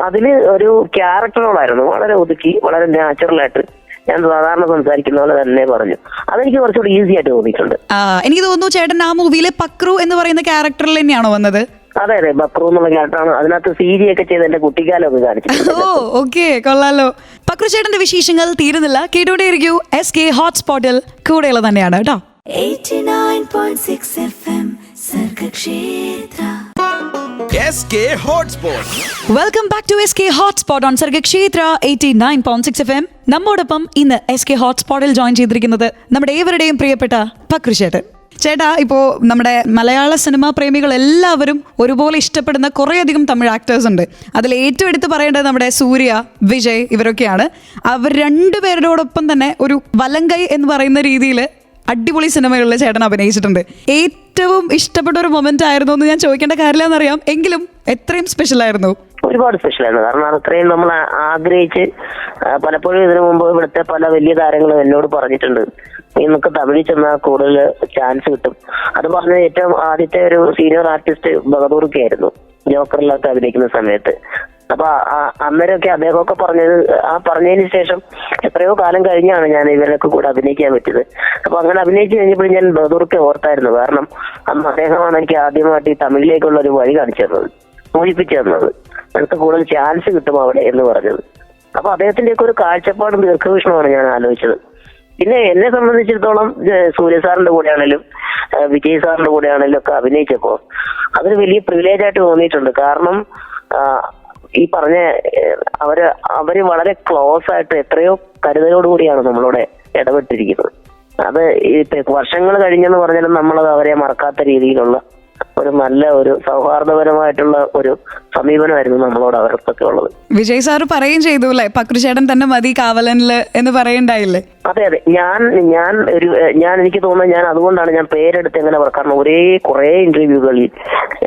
അതില് ഒരു ക്യാരക്ടറോടായിരുന്നു വളരെ ഒതുക്കി, വളരെ നാച്ചുറൽ ആയിട്ട് ഞാൻ സാധാരണ സംസാരിക്കുന്ന പോലെ തന്നെ പറഞ്ഞു. അതെനിക്ക് കുറച്ചുകൂടി ഈസി ആയിട്ട് തോന്നിയിട്ടുണ്ട്. എനിക്ക് തോന്നുന്നു ചേട്ടൻ ആ മൂവിയിലെ പക്രു എന്ന് പറയുന്ന ക്യാരക്ടറിൽ തന്നെയാണോ വന്നത്? അതെ, ബക്രു എന്നുള്ള ക്യാരക്ടറാണ്. അതിനകത്ത് സീരി ഒക്കെ ചെയ്ത് എന്റെ കുട്ടിക്കാലം ഒക്കെ കാണിച്ചു. ഓ, ഓക്കെ, കൊള്ളാലോ. പക്രു ചേട്ടന്റെ വിശേഷങ്ങൾ തീരുന്നില്ല. കേട്ടോണ്ടേയിരിക്കൂ. SK ഹോട്ട്സ്പോട്ടിൽ കൂടെയുള്ള തന്നെയാണ് കേട്ടോ. 89.6 FM Sargakshetra. SK Hotspot. Welcome back to SK hotspot on Sargakshetra 89.6 FM. നമ്മോടൊപ്പം ഇന്ന് SK ഹോട്ട്സ്പോട്ടിൽ ജോയിൻ ചെയ്തിരിക്കുന്നത് നമ്മുടെ ഏവരുടെയും പ്രിയപ്പെട്ട പക്രു ചേട്ടൻ. ചേട്ടാ, ഇപ്പോൾ നമ്മുടെ മലയാള സിനിമാ പ്രേമികൾ എല്ലാവരും ഒരുപോലെ ഇഷ്ടപ്പെടുന്ന കുറേയധികം തമിഴ് ആക്ടേഴ്സ് ഉണ്ട്. അതിൽ ഏറ്റവും എടുത്ത് പറയേണ്ടത് നമ്മുടെ സൂര്യ, വിജയ്, ഇവരൊക്കെയാണ്. അവർ രണ്ടുപേരോടൊപ്പം തന്നെ ഒരു വലങ്കൈ എന്ന് പറയുന്ന രീതിയിൽ അടിപൊളി സിനിമകളിൽ ചേട്ടൻ അഭിനയിച്ചിട്ടുണ്ട്. ഏറ്റവും ഇഷ്ടപ്പെട്ട ഒരു മൊമെന്റ് ആയിരുന്നു എന്ന് ഞാൻ ചോദിക്കേണ്ട കാര്യമില്ലെന്നറിയാം, എങ്കിലും എത്രയും സ്പെഷ്യൽ ആയിരുന്നു? ഒരുപാട് സ്പെഷ്യലാണ്. കാരണം അത്രയും നമ്മൾ ആഗ്രഹിച്ച് പലപ്പോഴും ഇതിനു മുമ്പ് ഇവിടുത്തെ പല വലിയ താരങ്ങളും എന്നോട് പറഞ്ഞിട്ടുണ്ട്, നമുക്ക് തമിഴിൽ ചെന്നാൽ കൂടുതൽ ചാൻസ് കിട്ടും. അത് പറഞ്ഞ ഏറ്റവും ആദ്യത്തെ ഒരു സീനിയർ ആർട്ടിസ്റ്റ് ബഹദൂർക്കെ ആയിരുന്നു, ജോക്കറിലൊക്കെ അഭിനയിക്കുന്ന സമയത്ത്. അപ്പൊ അന്നേരമൊക്കെ അദ്ദേഹമൊക്കെ പറഞ്ഞതിന് ശേഷം എത്രയോ കാലം കഴിഞ്ഞാണ് ഞാൻ ഇവരൊക്കെ കൂടെ അഭിനയിക്കാൻ പറ്റിയത്. അപ്പൊ അങ്ങനെ അഭിനയിച്ചു കഴിഞ്ഞപ്പോൾ ഞാൻ ബഹദൂർക്കെ ഓർത്തായിരുന്നു. കാരണം അന്ന് അദ്ദേഹമാണ് എനിക്ക് ആദ്യമായിട്ട് ഈ തമിഴിലേക്കുള്ള ഒരു വഴി കാണിച്ചു തന്നത്, സൂചിപ്പിച്ചു തന്നത്, നമുക്ക് കൂടുതൽ ചാൻസ് കിട്ടും അവിടെ എന്ന് പറഞ്ഞത്. അപ്പൊ അദ്ദേഹത്തിന്റെയൊക്കെ ഒരു കാഴ്ചപ്പാടും ദീർഘവീക്ഷണമാണ് ഞാൻ ആലോചിച്ചത്. പിന്നെ എന്നെ സംബന്ധിച്ചിടത്തോളം സൂര്യ സാറിന്റെ കൂടെയാണെങ്കിലും വിജയ് സാറിന്റെ കൂടെയാണെങ്കിലും ഒക്കെ അഭിനയിച്ചപ്പോ അതൊരു വലിയ പ്രിവിലേജ് ആയിട്ട് തോന്നിയിട്ടുണ്ട്. കാരണം ഈ പറഞ്ഞ അവര് വളരെ ക്ലോസ് ആയിട്ട് എത്രയോ കരുതലോടുകൂടിയാണ് നമ്മളോട് ഇടപെട്ടിരിക്കുന്നത്. അത് വർഷങ്ങൾ കഴിഞ്ഞെന്ന് പറഞ്ഞാലും നമ്മളത് അവരെ മറക്കാത്ത രീതിയിലുള്ള ഒരു നല്ല ഒരു സൗഹാർദ്ദപരമായിട്ടുള്ള ഒരു സമീപനമായിരുന്നു നമ്മളോട് അവർക്കൊക്കെ ഉള്ളത്. വിജയ് സാറ് പറയുകയും ചെയ്തു അല്ലേ, പക്രുചേട്ടൻ തന്നെ മതി കാവലനില് എന്ന് പറയണ്ടായില്ലേ? അതെ അതെ, ഞാൻ എനിക്ക് തോന്നുന്നത് ഞാൻ അതുകൊണ്ടാണ് ഞാൻ പേരെടുത്ത് എങ്ങനെ പറയാം. കാരണം കുറെ ഇന്റർവ്യൂകളിൽ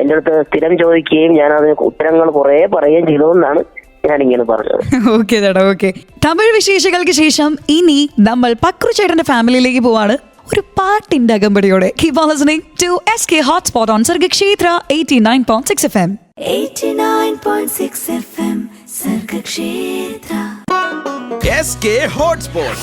എന്റെ അടുത്ത് സ്ഥിരം ചോദിക്കുകയും ഞാൻ അതിന് ഉത്തരങ്ങൾ കുറെ പറയുകയും ചെയ്തുകൊണ്ടാണ് ഞാനിങ്ങനെ പറഞ്ഞത്. ഓക്കെ ചേട്ടാ, ഓക്കെ. തമിഴ് വിശേഷങ്ങൾക്ക് ശേഷം ഇനി നമ്മൾ പക്രുചേട്ടന്റെ ഫാമിലിയിലേക്ക് പോവാണ്. ഒരു പാട്ടിന്റെ അകമ്പടിയോടെ. Keep on listening to SK Hotspot on Sargakshetra 89.6 FM. 89.6 FM Sargakshetra. SK Hotspot.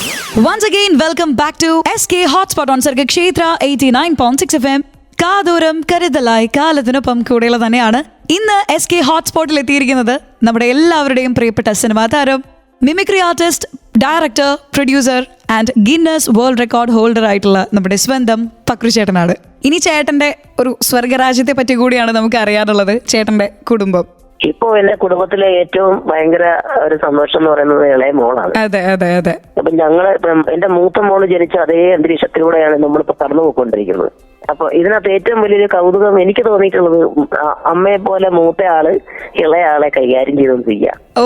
Once again, welcome back to SK Hotspot on Sargakshetra 89.6 FM. കാതോരം കരുതലായി കാലത്തിനൊപ്പം കൂടെയുള്ള തന്നെയാണ് ഇന്ന് SK ഹോട്ട്സ്പോട്ടിൽ എത്തിയിരിക്കുന്നത് നമ്മുടെ എല്ലാവരുടെയും പ്രിയപ്പെട്ട സിനിമാ താരം, mimicry artist, director, producer and Guinness world record holder ആയിട്ടുള്ള നമ്മുടെ സ്വന്തം പക്രുചേട്ടനാണ്. ഇനി ചേട്ടന്റെ ഒരു സ്വർഗരാജ്യത്തെ പറ്റി കൂടിയാണ് നമുക്ക് അറിയാനുള്ളത്, ചേട്ടന്റെ കുടുംബം. ഇപ്പോ എന്റെ കുടുംബത്തിലെ ഏറ്റവും ഭയങ്കര ഒരു സന്തോഷം എന്ന് പറയുന്നത് ഇളയ മോളാണ്. അതെ അതെ അതെ. അപ്പൊ ഞങ്ങള് എന്റെ മൂത്ത മോള് ജനിച്ച അതേ അന്തരീക്ഷത്തിലൂടെയാണ് നമ്മളിപ്പോ കടന്നു പോയിക്കൊണ്ടിരിക്കുന്നത്. അപ്പൊ ഇതിനകത്ത് ഏറ്റവും വലിയൊരു കൗതുകം എനിക്ക് തോന്നിയിട്ടുള്ളത് അമ്മയെ പോലെ മൂത്ത ആള് ഇളയാളെ കൈകാര്യം ചെയ്തോണ്ടിരിക്കുക. ഓ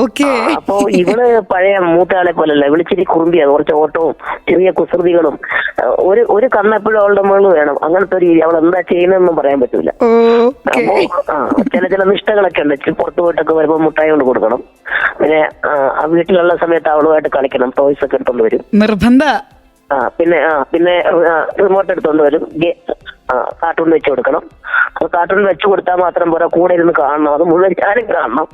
ഓക്കെ. അപ്പൊ ഇവള് പഴയ മൂത്ത ആളെ പോലല്ല, വിളിച്ചിരി കുറുമ്പിയാണ്, കുറച്ച് ഓട്ടവും ചെറിയ കുസൃതികളും, ഒരു കണ്ണെപ്പോഴും അവളുടെ മുകളിൽ വേണം. അങ്ങനത്തെ ഒരു അവൾ എന്താ ചെയ്യുന്നതെന്നും പറയാൻ പറ്റൂല. അപ്പൊ ചില നിഷ്ഠകളൊക്കെ ഉണ്ട്. പുറത്തു പോയിട്ടൊക്കെ വരുമ്പോ മുട്ടായി കൊണ്ട് കൊടുക്കണം. പിന്നെ വീട്ടിലുള്ള സമയത്ത് അവളുമായിട്ട് കളിക്കണം, ടോയ്സ് ഒക്കെ എടുത്തോണ്ട് വരും, നിർബന്ധ. പിന്നെ റിമോട്ട് എടുത്തോണ്ട് വരും, കാർട്ടൂൺ വെച്ച് കൊടുക്കണം. അത് കാർട്ടൂൺ വെച്ച് കൊടുത്താൽ മാത്രം പോരാ, കൂടെ ഇരുന്ന് കാണണം, അത് മുഴുവൻ ഞാനും കാണണം.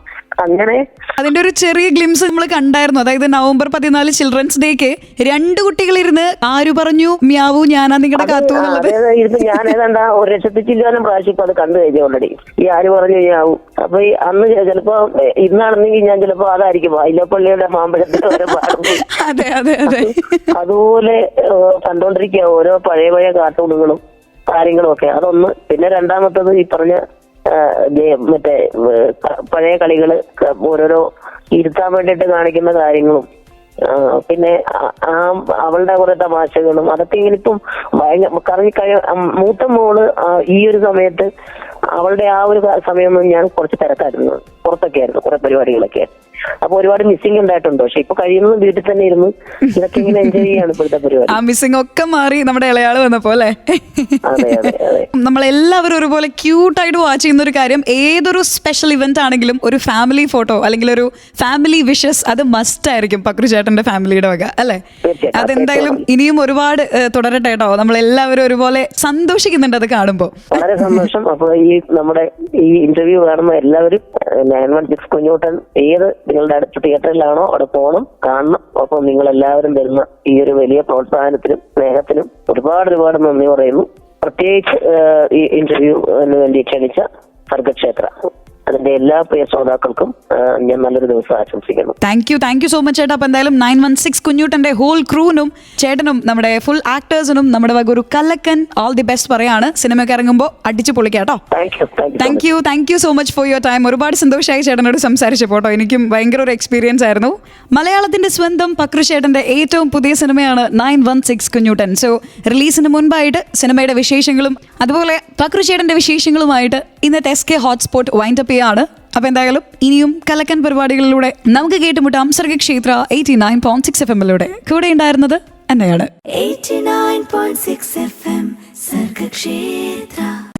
അങ്ങനെ അതിന്റെ ഒരു ചെറിയ ഗ്ലിംസ് നമ്മൾ കണ്ടായിരുന്നു. അതായത് November 14 ചിൽഡ്രൻസ് ഡേക്ക് 2 കുട്ടികളിരുന്ന് ആര് പറഞ്ഞു മ്യാവൂ ഞാനാ നിങ്ങളുടെ കാത്തു എന്നുള്ളത്. ഞാൻ ഏതാണ്ട് 1,00,000 ചില്ലാനും പ്രാവശ്യം ഇപ്പൊ അത് കണ്ടു കഴിഞ്ഞു ഓൾറെഡി. ഈ ആര് പറഞ്ഞു മ്യാവൂ. അപ്പൊ ഈ അന്ന് ചിലപ്പോ ഇന്നാണെന്നെങ്കിൽ ഞാൻ ചിലപ്പോ അതായിരിക്കും വൈലപ്പള്ളിയുടെ മാമ്പഴത്തിന്റെ ഓരോ പാടും. അതെ അതെ അതെ. അതുപോലെ കണ്ടോണ്ടിരിക്കുക ഓരോ പഴയ കാർട്ടൂണുകളും കാര്യങ്ങളും ഒക്കെ. അതൊന്ന്. പിന്നെ രണ്ടാമത്തത് ഈ പറഞ്ഞ മറ്റേ പഴയ കളികള്, ഓരോരോ ഇരുത്താൻ വേണ്ടിയിട്ട് കാണിക്കുന്ന കാര്യങ്ങളും, പിന്നെ അവളുടെ കുറെ തമാശകളും, അതൊക്കെ ഇങ്ങനിപ്പം മൂത്ത മോള് ഈ ഒരു സമയത്ത് അവളുടെ ആ ഒരു സമയമൊന്നും ഞാൻ കുറച്ച് തിരക്കായിരുന്നു, പുറത്തൊക്കെ ആയിരുന്നു കുറെ പരിപാടികളൊക്കെ. അപ്പൊ ഒരുപാട് മിസ്സിംഗ് ഉണ്ടായിട്ടുണ്ട്. പക്ഷെ ഇപ്പൊ കഴിയുന്നത് വീട്ടിൽ തന്നെ ഇരുന്ന് ഇതൊക്കെ ഇങ്ങനെ എൻജോയ് ചെയ്യാണ് ഇപ്പോഴത്തെ പരിപാടി. ആ മിസ്സിംഗ് ഒക്കെ മാറി നമ്മുടെ ഇളയാള് വന്നപ്പോ അല്ലേ? നമ്മളെല്ലാവരും ഒരുപോലെ ക്യൂട്ടായിട്ട് വാച്ച് ചെയ്യുന്ന ഒരു കാര്യം, ഏതൊരു സ്പെഷ്യൽ ഇവന്റ് ആണെങ്കിലും ഒരു ഫാമിലി ഫോട്ടോ അല്ലെങ്കിൽ ഒരു ഫാമിലി വിഷസ് അത് മസ്റ്റ് ആയിരിക്കും പക്രുചേട്ടന്റെ ഫാമിലിയുടെ വക അല്ലെ? അതെന്തായാലും ഇനിയും ഒരുപാട് തുടരട്ടെ കേട്ടോ. നമ്മളെല്ലാവരും ഒരുപോലെ സന്തോഷിക്കുന്നുണ്ട് അത് കാണുമ്പോ. വളരെ സന്തോഷം. അപ്പൊ ഈ നമ്മുടെ ഈ ഇന്റർവ്യൂ കാണുന്ന എല്ലാവരും 916 കുഞ്ഞൂട്ടൻ ഏത് നിങ്ങളുടെ അടുത്ത തിയേറ്ററിലാണോ അവിടെ പോകണം, കാണണം. അപ്പം നിങ്ങൾ എല്ലാവരും തരുന്ന ഈ ഒരു വലിയ പ്രോത്സാഹനത്തിനും സ്നേഹത്തിനും ഒരുപാട് നന്ദി പറയുന്നു. പ്രത്യേകിച്ച് ഈ ഇന്റർവ്യൂവിന് വേണ്ടി ക്ഷണിച്ച സർഗക്ഷേത്ര അതിന്റെ എല്ലാ പ്രിയ ശ്രോതാക്കൾക്കും ഞാൻ നല്ലൊരു ദിവസം ആശംസിക്കുന്നു. താങ്ക് യു സോ മച്ച് ചേട്ടാ. അപ്പൊ എന്തായാലും 916 കുഞ്ഞൂട്ടന്റെ ഹോൾ ക്രൂനും ചേട്ടനും നമ്മുടെ ഫുൾ ആക്ടേഴ്സിനും നമ്മുടെ വക ഒരു കലക്കൻ ഓൾ ദി ബെസ്റ്റ് പറയാണ്. സിനിമയൊക്കെ ഇറങ്ങുമ്പോൾ അടിച്ചു പൊളിക്കാട്ടോ. Thank you so much for your time. ഒരുപാട് സന്തോഷമായി ചേട്ടനോട് സംസാരിച്ചപ്പോട്ടോ. എനിക്കും ഭയങ്കര ഒരു എക്സ്പീരിയൻസ് ആയിരുന്നു. മലയാളത്തിന്റെ സ്വന്തം പക്രുചേട്ടന്റെ ഏറ്റവും പുതിയ സിനിമയാണ് 916 കുഞ്ഞൂട്ടൻ. സോ റിലീസിന് മുൻപായിട്ട് സിനിമയുടെ വിശേഷങ്ങളും അതുപോലെ പക്രുചേട്ടന്റെ വിശേഷങ്ങളുമായിട്ട് ഇന്നത്തെ SK ഹോട്ട്സ്പോട്ട് വൈൻഡപ്പ് ആണ്. അപ്പൊ എന്തായാലും ഇനിയും കലക്കൻ പരിപാടികളിലൂടെ നമുക്ക് കേട്ടുമുട്ടാം സർഗക്ഷേത്ര 89.6 FM. കൂടെ ഉണ്ടായിരുന്നത് തന്നെയാണ്. 89.6 FM സർഗക്ഷേത്ര.